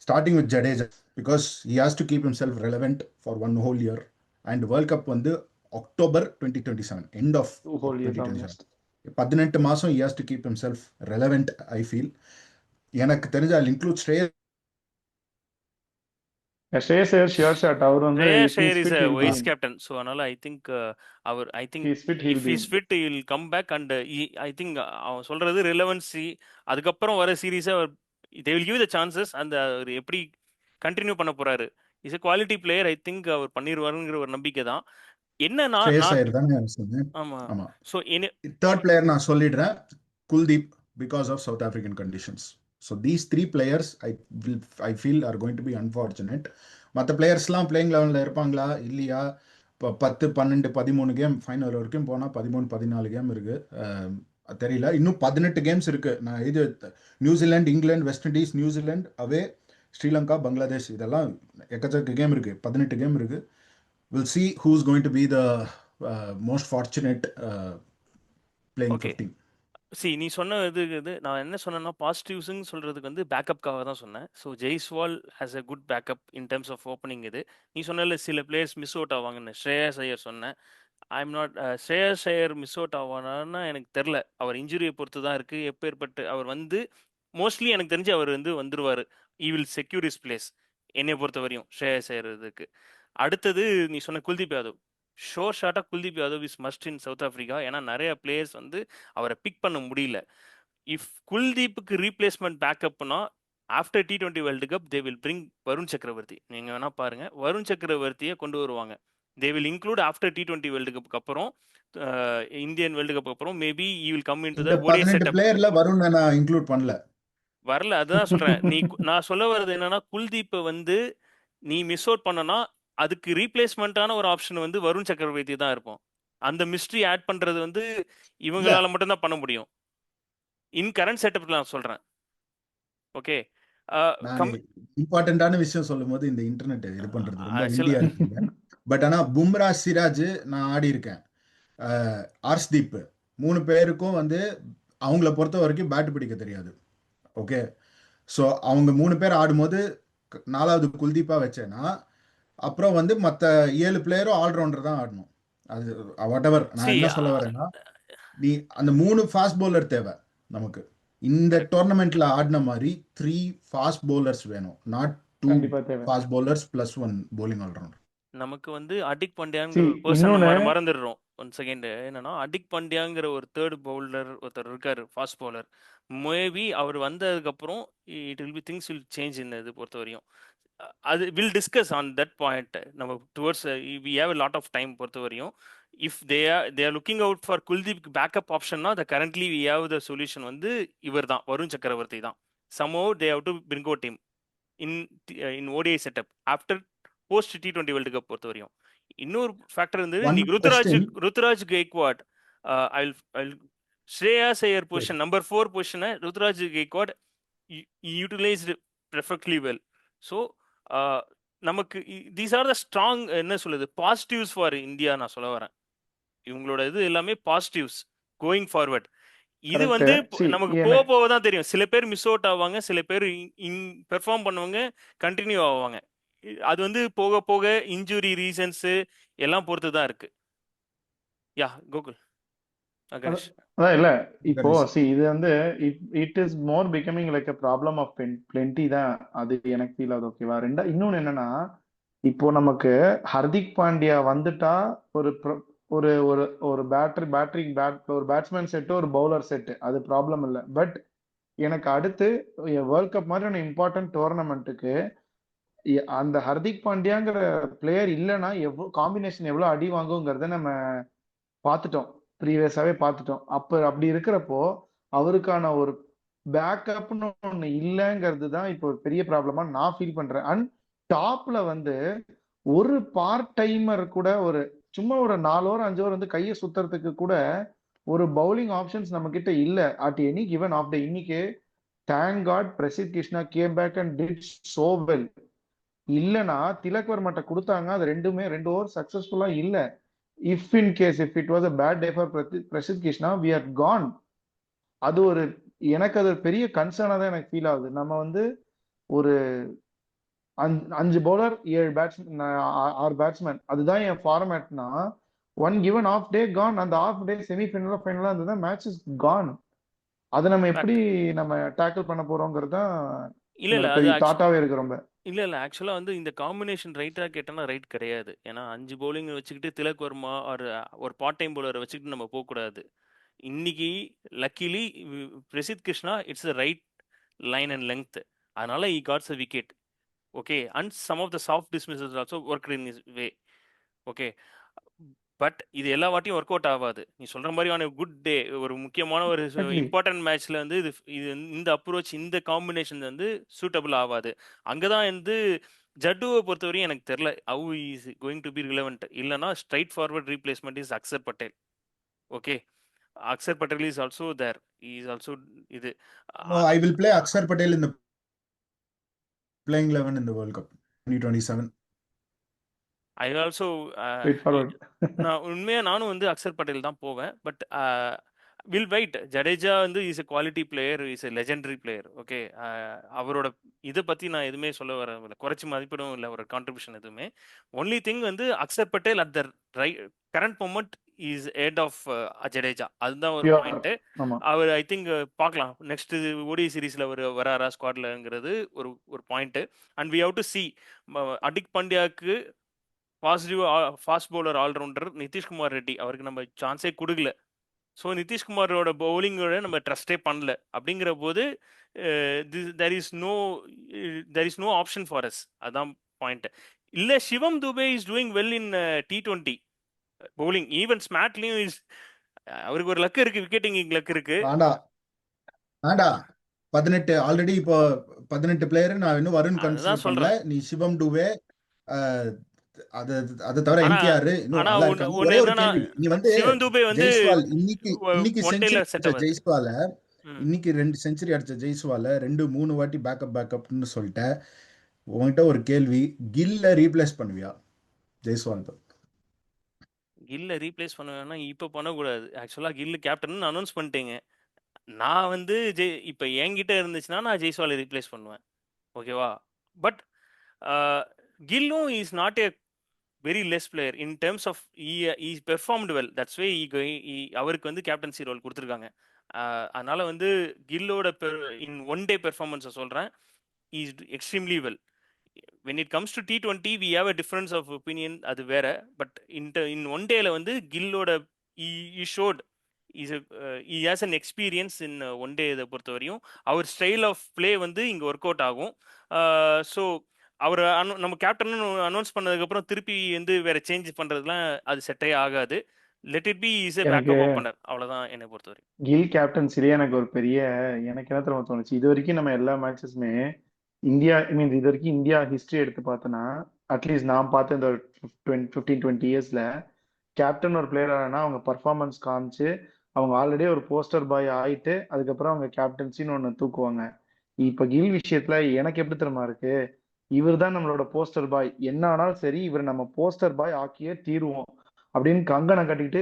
starting with Jadeja. Because he has to keep himself relevant for one whole year. And world cup வந்து October 2027, end of 2027. 18 மாசம் he has to keep himself relevant, I feel. எனக்கு தெரிஞ்ச I'll include Shreyas Shreyas sure shot. அவர் வந்து Shreyas is a vice captain, so அதனால I think if he's fit he will come back. And I think அவன் சொல்றது ரிலவன்சி அதுக்கப்புறம் வர சீரீஸை they will give the chances. அந்த அவர் எப்படி கண்டினியூ பண்ண போறாரு, is a quality player. I think அவர் பண்ணிடுவாருங்கிற ஒரு நம்பிக்கை தான். என்னன்னா ஆமா. சோ தேர்ட் பிளேயர் நான் சொல்லிடுறேன், Kuldeep, because of South African conditions. So these 3 players I feel are going to be unfortunate. மற்ற பிளேயர்ஸ்லாம் பிளேயிங் லெவலில் இருப்பாங்களா இல்லையா? இப்போ 10, 12, 13 கேம் ஃபைனல் வரைக்கும் போனால் 13, 14 கேம் இருக்கு, தெரியல. இன்னும் 18 கேம்ஸ் இருக்கு. நான் இது New Zealand, England, west Indies, New Zealand away, Sri Lanka, Bangladesh, இதெல்லாம் எக்கச்சக்க கேம் இருக்கு. 18 கேம் இருக்கு. We'll see who's going to be the most fortunate playing 15. நீ சொன்னது நான் என்ன சொன்னேன்னா பாசிட்டிவ்ஸ்ன்னு சொல்றதுக்கு வந்து பேக்கப்காக தான் சொன்னேன். So Jaiswal has a good backup in terms of opening. இது நீ சொன்னல சில பிளேயர்ஸ் மிஸ் அவுட் ஆவாங்கன்னு. ஸ்ரேயாஸ் ஐயர் சொன்னேன். I'm not Shreyas Iyer miss out ஆவானா எனக்கு தெரில. அவர் இன்ஜுரியை பொறுத்து தான் இருக்குது. எப்பேற்பட்டு அவர் வந்து மோஸ்ட்லி எனக்கு தெரிஞ்சு அவர் வந்து வந்துருவார். He will secure is place என்னை பொறுத்த வரையும் ஸ்ரேயாஸ் ஐயர் இதுக்கு. அடுத்தது நீ சொன்ன குல்தீப் யாதவ். ஷோர் ஷார்ட்டாக Kuldeep Yadav is must in south Africa. ஏன்னா நிறைய பிளேயர்ஸ் வந்து அவரை பிக் பண்ண முடியல. இஃப் குல்தீப்புக்கு ரீப்ளேஸ்மெண்ட் பேக்கப்னா after T20 world cup they will bring Varun Chakravarthy. நீங்கள் வேணால் பாருங்கள், வருண் சக்கரவர்த்தியை கொண்டு வருவாங்க. They will include after T20 world கப்புக்கு அப்புறம், இந்தியன் வேர்ல்டு கப் அப்புறம் maybe he will come in to the இந்த ஒடிஐ 18 செட்டப். பிளேயர்ல வருண் நான் இன்க்ளூட் பண்ணல. வரல, அதுதான் சொல்கிறேன். நான் சொல்ல வர்றது என்னன்னா, குல்தீப்பை வந்து நீ மிஸ் அவுட் பண்ணனா அதுக்கு ரீப்ளேஸ்மெண்ட்டான ஒரு ஆப்ஷன் வந்து வருண் சக்கரவர்த்தி தான் இருக்கும். அந்த மிஸ்ட்ரி ஆட் பண்ணுறது வந்து இல்ல இவங்களால மட்டும்தான் பண்ண முடியும். இன் கரண்ட் செட்டப்ல நான் சொல்கிறேன். ஓகே. நான் இம்பார்ட்டன்டான விஷயம் சொல்லும் போது இந்த இன்டர்நெட் இது பண்றது ரொம்ப ஆக்சுவலா இந்தியா இருக்கீங்க. பட் ஆனா பும்ரா, சிராஜ் நான் ஆடி இருக்கேன். ஆர்ஷ்தீப் 3 பேருக்கும் வந்து அவங்கள பொறுத்த வரைக்கும் பேட் பிடிக்க தெரியாது. ஓகே, ஸோ அவங்க 3 பேர் ஆடும்போது 4வது குல்தீப்பா வச்சேன்னா அப்புறம் வந்து மற்ற 7 பிளேயரும் ஆல்ரவுண்டர் தான் ஆடணும். அது வாட் எவர். நான் சி என்ன சொல்ல வரேன்னா, நீ அந்த 3 ஃபாஸ்ட் பவுலர் தேவை நமக்கு. இந்த டோர்னமெண்ட்ல ஆடின மாதிரி 3 ஃபாஸ்ட் பவுலர்ஸ் வேணும், நாட் 2 கண்டிப்பா தேவை. Fast bowlers plus 1 bowling allrounder. நமக்கு வந்து அடிக் பாண்டியாங்கிற See, ஒரு பர்சன் இன்னொன்னு மறந்துடுறோம். One second. என்னன்னா, அடிக் பாண்டியாங்கிற ஒரு தேர்ட் பவுலர் ஒருத்தர் இருக்காரு, ஃபாஸ்ட் பவுலர். மேபி அவர் வந்ததுக்கப்புறம் it will be things will change இந்த இது பொறுத்த வரையும். அது will discuss on that point. நம்ம towards we have lot of time பொறுத்த வரையும். If they are looking out for Kuldeep backup ஆப்ஷன்னா the currently we have the solution வந்து இவர் தான், வருண் சக்கரவர்த்தி தான். Somehow they have to bring out team in ODI setup after post T20 world cup பொறுத்த வரையும். இன்னொரு ஃபேக்டர் இருந்தது, ஒன் இன்னைக்கு question. Ruturaj Gaikwad, Shreyas Iyer position number 4 பொசிஷனை Ruturaj Gaikwad utilised perfectly well. So நமக்கு தீஸ் ஆர் த ஸ்ட்ராங், என்ன சொல்லுது, பாசிட்டிவ்ஸ் ஃபார் இந்தியா நான் சொல்ல வரேன். இவங்களோட இது எல்லாமே பாசிட்டிவ்ஸ் கோயிங் ஃபார்வர்ட். இது கரெக்ட். வந்து See, நமக்கு போக போக தான் தெரியும். சில பேர் மிஸ் அவுட் ஆவாங்க, சில பேர் பெர்ஃபார்ம் பண்ணுவாங்க, கண்டினியூ ஆவாங்க. அது வந்து போக போக இன்ஜுரி ரீசன்ஸ் எல்லாம் பொறுத்து தான் இருக்கு. யா கோகுல், கணேஷ். அதான் இல்ல இப்போ கணேஷ். இது வந்து it is more becoming like a problem of plenty தான். அது எனக்கு ஃபீல் ஆகுது. ஓகேவா? இன்னொன்னு என்னன்னா, இப்போ நமக்கு ஹர்திக் பாண்டியா வந்துட்டா ஒரு ஒரு ஒரு ஒரு ஒரு பேட்ஸ்மேன் செட்டு, ஒரு பவுலர் செட்டு, அது ப்ராப்ளம் இல்லை. பட் எனக்கு அடுத்து வேர்ல்ட் கப் மாதிரியான இம்பார்ட்டன்ட் டோர்னமெண்ட்டுக்கு அந்த ஹர்திக் பாண்டியாங்கிற பிளேயர் இல்லைன்னா காம்பினேஷன் எவ்வளவு அடி வாங்குங்கிறத நம்ம பார்த்துட்டோம், ப்ரீவியஸாவே பார்த்துட்டோம். அப்படி இருக்கிறப்போ அவருக்கான ஒரு பேக்கப்னு ஒண்ணு இல்லைங்கிறது தான் இப்போ ஒரு பெரிய ப்ராப்ளமா நான் ஃபீல் பண்றேன். அண்ட் டாப்ல வந்து ஒரு பார்ட் டைமர் கூட, ஒரு சும்மா ஒரு 4 ஓவர் 5 ஓவர் வந்து கையை சுத்துறதுக்கு கூட ஒரு பவுலிங் ஆப்ஷன்ஸ் நம்ம கிட்ட இல்ல at any given of day. இன்னைக்கு thank God Prasidh Krishna came back and did so well. இல்லனா திலக் வர்மாட்ட கொடுத்தாங்க, அது 2 ஓவர் சக்சஸ்ஃபுல்லா இல்ல. If in case if it was a bad day for Prasidh Krishna, we are gone. அது ஒரு எனக்கு அது ஒரு பெரிய கன்சர்னா தான் எனக்கு ஃபீல் ஆகுது. நம்ம வந்து ஒரு 5 பவுலர் 7 பேட்ஸ்மேன் 6 பேட்ஸ்மேன், அதுதான் என் ஃபார்மேட்னா, ஒன் கிவன் ஆஃப் டே கான். அந்த ஆஃப் டே செமிஃபைனலா ஃபைனலா இருந்ததுன்னா மேட்ச் இஸ் கான். அதை நம்ம எப்படி நம்ம டேக்கிள் பண்ண போறோங்கிறது தான் இல்ல இல்ல என்னோட அது பெரிய தாட்டாவே இருக்கு ரொம்ப. இல்ல ஆக்சுவலா வந்து இந்த காம்பினேஷன் ரைட்டா கேட்டனா ரைட் கிடையாது. ஏன்னா 5 பவுலிங் வச்சுக்கிட்டு திலக் வர்மா ஒரு பார்ட் டைம் பவுலரை வச்சுக்கிட்டு நம்ம போக கூடாது. இன்னைக்கு luckily Prasidh Krishna it's the right line and length, அதனால he got a wicket. Okay, and some of the soft dismissals also work in his way. Okay, but இது எல்லா வாட்டியும் ஒர்க் அவுட் ஆகாது. நீ சொல்ற மாதிரி ஆன குட் டே, ஒரு முக்கியமான ஒரு இம்பார்ட்டன்ட் மேட்ச்ல வந்து இது இந்த அப்ரோச், இந்த காம்பினேஷன் வந்து சூட்டபிள் ஆகாது. அங்கதான் வந்து ஜட்டுவை பொறுத்தவரையும் எனக்கு தெரியல how is going to be relevant. இல்லைனா straight forward replacement is Axar Patel. Okay, Axar Patel is also there, is also இது. No, I will play Akshar Patel in the playing 11 in the World Cup 2027. I also நான் உண்மையாக நானும் வந்து அக்சர் பட்டேல் தான் போவேன். But will wait. Jadeja வந்து is a quality player, is a legendary player. Okay, அவரோட இதை பற்றி நான் எதுவுமே சொல்ல வர குறைச்சி மதிப்பிடவும் இல்லை அவரோட கான்ட்ரிபியூஷன் எதுவுமே. ஒன்லி திங் வந்து Axar Patel at the current moment is head of Jadeja, அதுதான் ஒரு பாயிண்ட்டு. அவர் ஐ திங்க் பார்க்கலாம் நெக்ஸ்ட் ODI சீரீஸில் அவர் வராரா ஸ்குவாட்லங்கிறது ஒரு point. And we have to see Hardik பாண்டியாவுக்கு positive fast bowler allrounder Nitish Kumar Reddy, அவருக்கு நம்ம சான்ஸே கொடுக்கல. ஸோ நிதிஷ்குமாரோட பவுலிங்கோட நம்ம ட்ரஸ்டே பண்ணல அப்படிங்கிற போது there is no option for us. அதான் பாயிண்ட். இல்லை Shivam Dube is doing well in T20 bowling. Even ஸ்மாட்லையும் இஸ் அவருக்கு ஒரு லக் இருக்கு, விக்கெட்டிங் லக் இருக்கு. வேண்டா வேண்டா 18 ஆல்ரெடி இப்போ 18 பிளேயர் நான் இன்னும் வருண் அதுதான் கன்சிடர் பண்ணல. சொல்றேன். நீ சிவம் டுவே அது அதை தவிர ஆனா என்கேஆர் இன்னும் ஆனா நல்லா ஒண்ணு இருக்காங்க. ஒண்ணு ஒரே ஒரு என்னன்னா கேள்வி, நீ வந்து சிவம் துபே வந்து ஜெய்ஸ்வால் இன்னைக்கு ஒன் செஞ்சுரி டேல செட் அடிச்ச ஆகாது. ஜெய்ஸ்வால ம். இன்னைக்கு 2 செஞ்சுரி அடிச்ச ஜெய்ஸ்வால 2-3 வாட்டி பேக்கப்னு சொல்லிட்டேன். உன்கிட்ட ஒரு கேள்வி, கில்ல ரீப்ளேஸ் பண்ணுவியா ஜெய்ஸ்வால்? கில்ல ரீப்ளேஸ் பண்ணுவேன்னா இப்போ பண்ணக்கூடாது. ஆக்சுவலாக கில்லு கேப்டன் அனௌன்ஸ் பண்ணிட்டேங்க. நான் வந்து இப்போ என்கிட்ட இருந்துச்சுன்னா நான் ஜெய்ஸ்வாலை ரீப்ளேஸ் பண்ணுவேன். ஓகேவா? பட் கில்லும் is not a very less player in terms of he performed well. That's way அவருக்கு வந்து கேப்டன்சி ரோல் கொடுத்துருக்காங்க. அதனால வந்து கில்லோட இன் ஒன் டே பெர்ஃபார்மன்ஸை சொல்கிறேன், is extremely well. when it comes to T20 we have a difference of opinion, அது வேற. But in one dayல வந்து கில்லோட he showed he has an experience in one day. இதை பொறுத்த வரையும் அவர் ஸ்டைல் ஆஃப் பிளே வந்து இங்கே work out ஆகும். So அவர் நம்ம கேப்டன் அனௌன்ஸ் பண்ணதுக்கப்புறம் திருப்பி வந்து வேற சேஞ்ச் பண்ணுறதுலாம் அது செட்டே ஆகாது. Let it be is a எனக்கு பேக்கப் ஓப்பனர், அவ்வளோதான் என்னை பொறுத்தவரை. கில் கேப்டன்சிலேயே எனக்கு ஒரு பெரிய எனக்கு என்ன தெரியுமா தோணுச்சு, இது வரைக்கும் நம்ம எல்லா மேட்சஸுமே இந்தியா மீன்ஸ் இது வரைக்கும் இந்தியா ஹிஸ்டரி எடுத்து பார்த்தோன்னா, அட்லீஸ்ட் நான் பார்த்த இந்த 15-20 இயர்ஸ்ல கேப்டன் ஒரு பிளேயர் ஆனா அவங்க பர்ஃபார்மன்ஸ் காமிச்சு அவங்க ஆல்ரெடி ஒரு போஸ்டர் பாய் ஆயிட்டு அதுக்கப்புறம் அவங்க கேப்டன்சின்னு ஒன்று தூக்குவாங்க. இப்ப கில் விஷயத்துல எனக்கு எப்படி தெரியுமா இருக்கு, இவர் தான் நம்மளோட போஸ்டர் பாய், என்ன ஆனாலும் சரி இவர் நம்ம போஸ்டர் பாய் ஆக்கியே தீருவோம் அப்படின்னு கங்கணம் கட்டிக்கிட்டு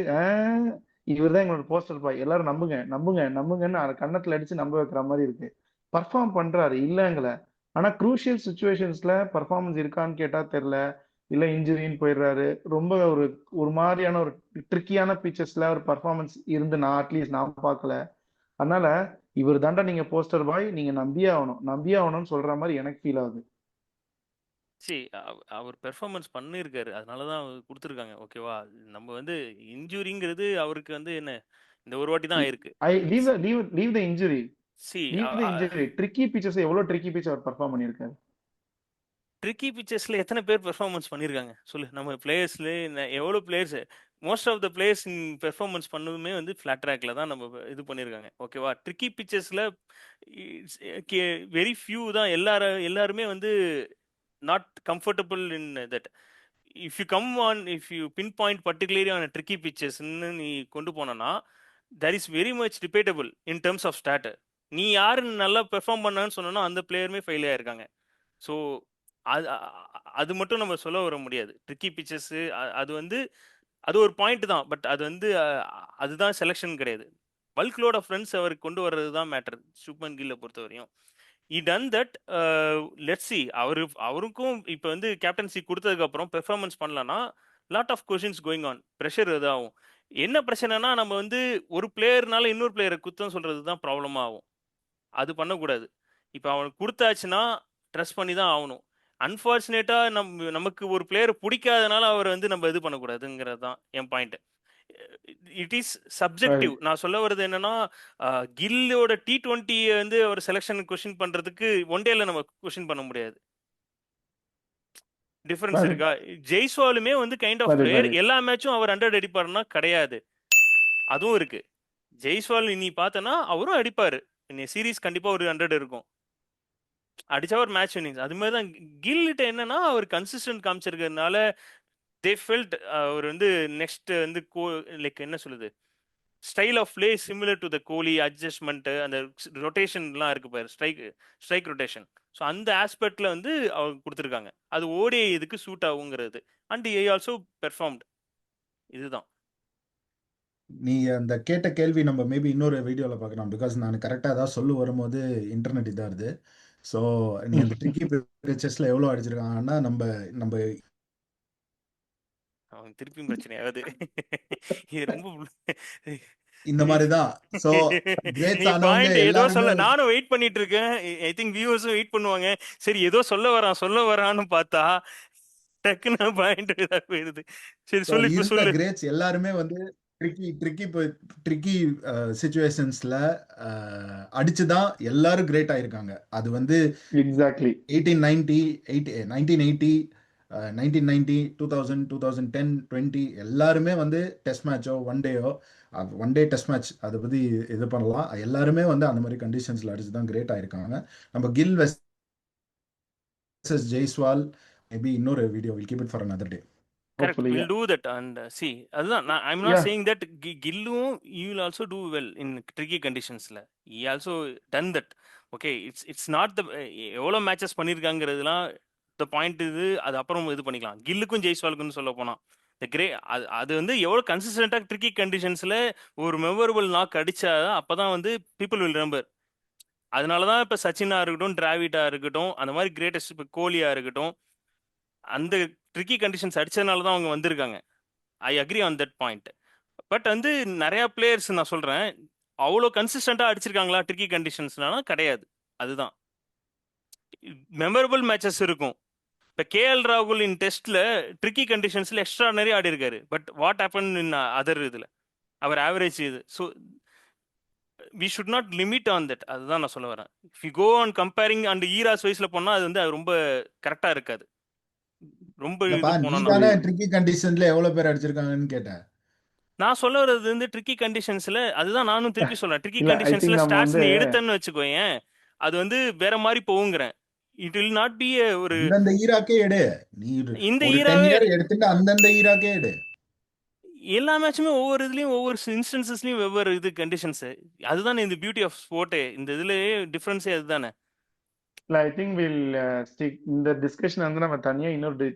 இவர் தான் எங்களோட போஸ்டர் பாய், எல்லாரும் நம்புங்க நம்புங்க நம்புங்கன்னு கன்னத்துல அடிச்சு நம்ப வைக்கிற மாதிரி இருக்கு. பர்ஃபார்ம் பண்றாரு இல்லைங்கள, ஆனா குரூஷியல் சுச்சுவேஷன்ஸ்ல பர்ஃபார்மன்ஸ் இருக்கான்னு கேட்டா தெரியல, இல்ல இன்ஜுரின்னு போயிடுறாரு. ரொம்ப ஒரு ஒரு மாதிரியான ஒரு ட்ரிக்கியான பிச்சர்ஸ்ல ஒரு பர்ஃபார்மன்ஸ் இருந்து நான் அட்லீஸ்ட் நான் பார்க்கல. அதனால இவர் தாண்டா நீங்க போஸ்டர் பாய், நீங்க நம்பியே ஆகணும்னு சொல்ற மாதிரி எனக்கு ஃபீல் ஆகுது. சரி, அவர் பெர்ஃபார்மன்ஸ் பண்ணியிருக்காரு, அதனால தான் அவர் கொடுத்துருக்காங்க. ஓகேவா? நம்ம வந்து இன்ஜுரிங்கிறது அவருக்கு வந்து என்ன இந்த ஒரு வாட்டி தான் ஆயிருக்கு. I leave the injury, see leave the injury. Tricky pitches எவ்வளவு ட்ரிக்கி பிச் அவர் பெர்ஃபார்ம் பண்ணியிருக்காரு. ட்ரிக்கி பிச்சர்ஸ்ல எத்தனை பேர் பெர்ஃபார்மன்ஸ் பண்ணியிருக்காங்க சொல்லு? நம்ம பிளேயர்ஸ்ல எவ்வளோ players, most of the players performance பண்ணதுமே வந்து ஃபிளாட் ட்ராக்ல தான் நம்ம இது பண்ணியிருக்காங்க. ஓகேவா? ட்ரிக்கி பிச்சர்ஸ்ல வெரி ஃபியூ தான். எல்லாருமே வந்து not comfortable in that. If you pinpoint particularly on a tricky pitches நீ கொண்டு போனா, that is very much debatable in terms of stat. நீ யாரு நல்லா பெர்ஃபார்ம் பண்ணான்னு சொன்னா அந்த பிளேயருமே ஃபெயில் ஆயிருக்காங்க. ஸோ அது மட்டும் நம்ம சொல்ல வர முடியாது. ட்ரிக்கி பிச்சஸ் அது வந்து அது ஒரு பாயிண்ட் தான். பட் அது வந்து அதுதான் செலெக்ஷன் கிடையாது. பல்க் லோட் ஆஃப் ரன்ஸ் அவருக்கு கொண்டு வர்றது தான் மேட்டர் சுப்மன் கில்லை பொறுத்த வரையும். he done that. let's see, அவருக்கும் இப்போ வந்து கேப்டன்சி கொடுத்ததுக்கு அப்புறம் பெர்ஃபார்மன்ஸ் பண்ணலன்னா lot of questions going on, pressure இதாகும். என்ன பிரச்சனைனா நம்ம வந்து ஒரு பிளேயர்னால இன்னொரு பிளேயரை குத்தம் சொல்றது தான் ப்ராப்ளம் ஆகும். அது பண்ணக்கூடாது. இப்போ அவனுக்கு கொடுத்தாச்சுன்னா ட்ரஸ்ட் பண்ணி தான் ஆகணும். அன்ஃபார்ச்சுனேட்டா நமக்கு ஒரு பிளேயரை பிடிக்காதனால அவரை வந்து நம்ம இது பண்ணக்கூடாதுங்கிறது தான் என் பாயிண்ட். It is subjective. நான் சொல்ல வர்றது என்னன்னா, கில்லோட T20 வந்து அவர் செலெக்ஷன் கொஸ்டின் பண்றதுக்கு ஒன் டேல நம்ம கொஸ்டின் பண்ண முடியாது. டிஃபரன்ஸ் இருக்கா? ஜெய்ஸ்வாலுமே வந்து கைண்ட் ஆஃப் பிளேயர், எல்லா மேட்சும் அவர் 100 அடிப்பாருன்னா கிடையாது, அதுவும் இருக்கு. ஜெய்ஸ்வால் நீ பார்த்தனா அவரும் அடிப்பாரு, சீரீஸ் கண்டிப்பா ஒரு 100 இருக்கும், அடிச்சா ஒரு மேட்ச் வின்னிங்ஸ். அது மாதிரி தான் கில்லிட்ட என்னன்னா அவர் கன்சிஸ்டன்ட் காமிச்சிருக்கிறதுனால தே ஃபெல்ட் அவர் வந்து நெக்ஸ்ட் வந்து லைக் என்ன சொல்லுது, style of play similar to the Kohli adjustment, அந்த ரொட்டேஷன்லாம் இருக்கு பாரு, ஸ்ட்ரைக் ரொட்டேஷன். ஸோ அந்த ஆஸ்பெக்ட்ல வந்து அவங்க கொடுத்துருக்காங்க, அது ஓடிஐ இதுக்கு சூட் ஆகுங்கிறது. And I also performed. இதுதான் நீ அந்த கேட்ட கேள்வி நம்ம மேபி இன்னொரு வீடியோவில் பார்க்கலாம். பிகாஸ் நான் கரெக்டாக ஏதாவது சொல்லு வரும்போது இன்டர்நெட் இதாக இருது. ஸோ நீ அந்த ட்ரிக்கி பிச்சர்ஸில் எவ்வளோ அடிச்சிருக்காங்கன்னா நம்ம நம்ம அவன் திருப்பியும் பிரச்சனையாவது இது ரொம்ப இந்த மாதிரி தான். ஸோ கிரேட்ஸ் ஆனவங்க ஏதோ சொல்ல எல்லாருமே நானும் வெயிட் பண்ணிட்டு இருக்கேன். ஐ திங்க் வியூவர்ஸும் வெயிட் பண்ணுவாங்க. சரி ஏதோ சொல்ல வரான்னு பார்த்தா டக்குன்னு பாயிண்ட் போயிருது. சரி சொல்லு, இப்ப இருக்க சொல்லு. கிரேட்ஸ் எல்லாருமே வந்து ட்ரிக்கி சிச்சுவேஷன்ஸ்ல அடிச்சுதான் எல்லாரும் கிரேட் ஆயிருக்காங்க. அது வந்து எக்ஸாக்ட்லி 1990 1990 2000 2010 20 எல்லாருமே வந்து டெஸ்ட் மேட்சோ ஒன் டே டெஸ்ட் மேட்ச் அதை பத்தி இது பண்ணலாம். எல்லாருமே வந்து அந்த மாதிரி கண்டிஷன்ஸ்ல அடிச்சு தான் கிரேட் ஆயிருக்காங்க. நம்ம கில் வெர்சஸ் ஜெய்ஸ்வால் மேபி இன்னொரு video will keep it for another day. Correct. Hopefully. We'll do that and see. அதுதான் I'm not Yeah. saying that Gilலும் you will also do well in tricky conditionsல. He also done that. Okay, it's not the எவ்வளோ matches பண்ணியிருக்காங்கிறதுலாம் the point இது அது அப்புறம் இது பண்ணிக்கலாம். கில்லுக்கும் ஜெய்ஸ்வாலுக்கும் சொல்ல போனா அது வந்து எவ்வளோ கன்சிஸ்டண்டாக ட்ரிக்கி கண்டிஷன்ஸில் ஒரு மெமரபிள் நாக் அடிச்சா அப்பதான் வந்து பீப்புள் வில் ரிமெம்பர். அதனால தான் இப்போ சச்சினா இருக்கட்டும், டிராவிடா இருக்கட்டும், அந்த மாதிரி கிரேட்டஸ்ட் இப்போ கோலியா இருக்கட்டும், அந்த ட்ரிக்கி கண்டிஷன்ஸ் அடிச்சதுனால தான் அவங்க வந்திருக்காங்க. I agree on that point. But வந்து நிறையா பிளேயர்ஸ் நான் சொல்கிறேன் அவ்வளோ கன்சிஸ்டண்ட்டாக அடிச்சிருக்காங்களா ட்ரிக்கி கண்டிஷன்ஸ்னா கிடையாது. அதுதான் மெமரபிள் மேட்சஸ் இருக்கும். இப்போ கேஎல் ராகுல் இன் டெஸ்ட்டில் ட்ரிக்கி கண்டிஷன்ஸில் எக்ஸ்ட்ரானரி ஆடி இருக்காரு. But what happen in other இதில் அவர் ஆவரேஜ் இது. So we should not limit on that. அதுதான் நான் சொல்ல வரேன். If you go on comparing and eras வயசில் போனால் அது வந்து அது ரொம்ப கரெக்டாக இருக்காது. ரொம்ப இது போனோம்னா நீதானே ட்ரிக்கி கண்டிஷன்ல எவ்வளவு பேர் அடிச்சிருக்காங்கன்னு கேட்டேன். நான் சொல்ல வர்றது வந்து ட்ரிக்கி கண்டிஷன்ஸ்ல அதுதான் நானும் திருப்பி சொல்றேன். ட்ரிக்கி இல்ல, I கண்டிஷன்ஸ்ல think நம்ம ஸ்டாட்ஸ் வந்து நீ எடுத்தேன்னு வச்சுக்கோயேன், அது வந்து வேற மாதிரி போகுங்கிறேன். இட் வில் நாட் பி ஒரு அந்தந்த ஈராக்கே எடு. நீ இந்த ஒரு 10 ஈராவே இயர் எடுத்துட்டு அந்தந்த ஈராக்கே எடு. எல்லா மேட்சுமே ஒவ்வொரு இதுலயும் ஒவ்வொரு இன்ஸ்டன்சஸ்லயும் வெவ்வேறு இது கண்டிஷன்ஸ். அதுதானே இந்த பியூட்டி ஆஃப் ஸ்போர்ட்டே. இந்த இதுலயே டிஃபரன்ஸே அதுதானே. இல்ல, ஐ திங்க் வில் ஸ்டிக் இந்த டிஸ்கஷன் வந்து நம்ம தனியா இன்னொரு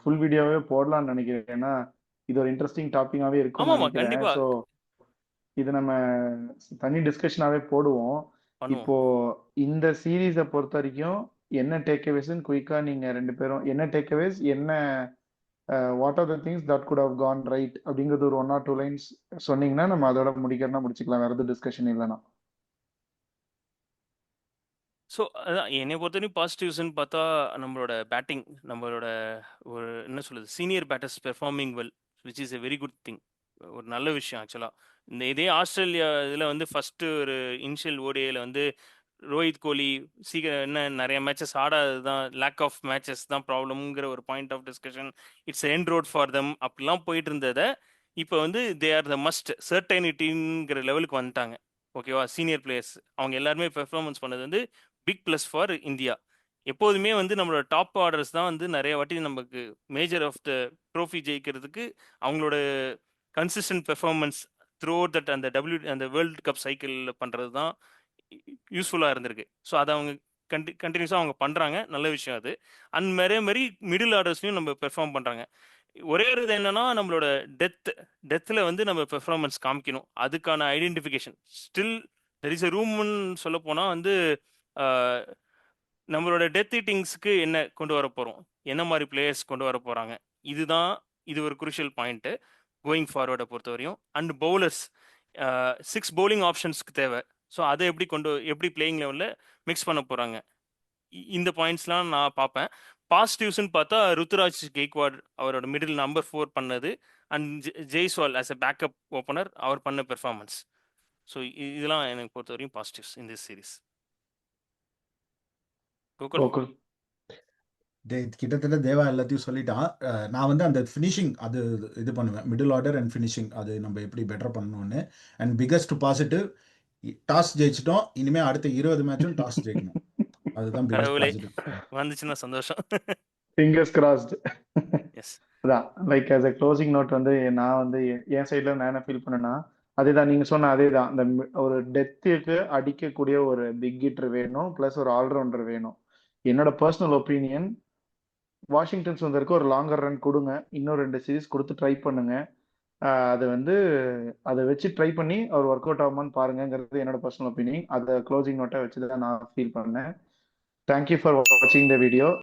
ஃபுல் வீடியோவே போடலாம்னு நினைக்கிறேன். ஏன்னா இது ஒரு இன்ட்ரெஸ்டிங் டாபிக்காவே இருக்கும்னு ஆமாமா, நினைக்கிறேன். கண்டிப்பா ஸோ இது நம்ம தனி டிஸ்கஷனாவே போடுவோம். பண்ணுவோம். இப்போ இந்த சீரீஸை பொறுத்த வரைக்கும் என்ன டேக்அவேஸ்ன்னு குயிக்கா நீங்க ரெண்டு பேரும் என்ன டேக்அவேஸ், என்ன what are the things that could have gone right அப்படிங்கிறது ஒரு 1 or 2 லைன்ஸ் சொன்னீங்கன்னா நம்ம அதோட முடிக்கிறதா முடிச்சுக்கலாம். வேற எதுவும் டிஸ்கஷன் இல்லைன்னா. ஸோ அதான் என்னை பொறுத்தவரைக்கும் பாசிட்டிவ்ஸ்ன்னு பார்த்தா நம்மளோட பேட்டிங், நம்மளோட ஒரு என்ன சொல்லுது senior batters performing well, which is a very good thing. ஒரு நல்ல விஷயம் ஆக்சுவலாக. இதே ஆஸ்திரேலியா இதில் வந்து ஃபஸ்ட்டு ஒரு இனிஷியல் ஓடிஐயில் வந்து ரோஹித் கோலி சீக்கிரம் என்ன நிறைய மேட்சஸ் ஆடாது தான், லேக் ஆஃப் மேட்சஸ் தான் ப்ராப்ளம்ங்கிற ஒரு point of discussion. It's end road for them அப்படிலாம் போயிட்டு இருந்ததை இப்போ வந்து தே ஆர் த மஸ்ட் சர்டைனிட்டிங்கிற லெவலுக்கு வந்துட்டாங்க. ஓகேவா, சீனியர் பிளேயர்ஸ் அவங்க எல்லாருமே பெர்ஃபார்மன்ஸ் பண்ணது வந்து பிக் ப்ளஸ் ஃபார் இந்தியா. எப்போதுமே வந்து நம்மளோட டாப் ஆர்டர்ஸ் தான் வந்து நிறைய வாட்டி நமக்கு மேஜர் ஆஃப் த ட்ரோஃபி ஜெயிக்கிறதுக்கு அவங்களோட consistent performance through out that அந்த வேர்ல்டு கப் சைக்கிளில் பண்ணுறது தான் யூஸ்ஃபுல்லாக இருந்திருக்கு. ஸோ அதை அவங்க கண்டினியூஸாக அவங்க பண்ணுறாங்க, நல்ல விஷயம் அது. அண்ட் நிறைய மாதிரி மிடில் ஆர்டர்ஸ்லையும் நம்ம பெர்ஃபார்ம் பண்ணுறாங்க. ஒரே ஒரு இது என்னன்னா நம்மளோட டெத்தில் வந்து நம்ம பெர்ஃபார்மன்ஸ் காமிக்கணும். அதுக்கான identification still there is a ரூம்னு சொல்ல போனால் வந்து நம்மளோட டெத் ஈட்டிங்ஸ்க்கு என்ன கொண்டு வர போகிறோம், என்ன மாதிரி பிளேயர்ஸ் கொண்டு வர போகிறாங்க, இது ஒரு குரூஷியல் பாயிண்ட்டு கோயிங் ஃபார்வர்டை பொறுத்தவரையும். அண்ட் பவுலர்ஸ் 6 பவுலிங் ஆப்ஷன்ஸ்க்கு தேவை. ஸோ அதை எப்படி பிளேயிங் லெவலில் மிக்ஸ் பண்ண போகிறாங்க, இந்த பாயிண்ட்ஸ்லாம் நான் பார்ப்பேன். பாசிட்டிவ்ஸ்ன்னு பார்த்தா ருத்துராஜ் கெய்க்வாட் அவரோட மிடில் நம்பர் 4 பண்ணது, and Jaiswal as a backup opener அவர் பண்ண பெர்ஃபார்மன்ஸ். ஸோ இதெல்லாம் எனக்கு பொறுத்த வரைக்கும் positives in this series. Gokul கிட்டத்தட்ட தேவா எல்லாத்தையும் சொல்லிட்டான். நான் வந்து அந்த ஃபினிஷிங் அது இது பண்ணுவேன், மிடில் ஆர்டர் அண்ட் ஃபினிஷிங் அது நம்ம எப்படி பெட்டர் பண்ணணும்னு. அண்ட் பிகஸ்ட் பாசிட்டிவ், டாஸ் ஜெயிச்சிட்டோம், இனிமே அடுத்த 20 மேட்சும் டாஸ் ஜெயிக்கணும். அதுதான் பிகஸ்ட் பாசிட்டிவ். வந்துச்சுன்னா சந்தோஷம். Fingers crossed. எஸ், அதான் like as a closing note வந்து நான் வந்து என் சைடில் நான் என்ன ஃபீல் பண்ணேன்னா அதேதான் நீங்க சொன்ன அதேதான். இந்த ஒரு டெத்துக்கு அடிக்கக்கூடிய ஒரு பிக் ஹிட்டர் வேணும், பிளஸ் ஒரு ஆல்ரவுண்டர் வேணும். என்னோட பர்சனல் ஒப்பீனியன், வாஷிங்டன் சுந்தருக்கு ஒரு லாங்கர் ரன் கொடுங்க, இன்னும் 2 சீரீஸ் கொடுத்து ட்ரை பண்ணுங்க. அது வந்து அதை வச்சு ட்ரை பண்ணி அவர் ஒர்க் அவுட் ஆகுமான்னு பாருங்கிறது என்னோட பர்சனல் ஒப்பீனியன். அதை க்ளோசிங் நோட்டை வச்சு தான் நான் ஃபீல் பண்ணேன். தேங்க்யூ ஃபார் வாட்சிங் த வீடியோ.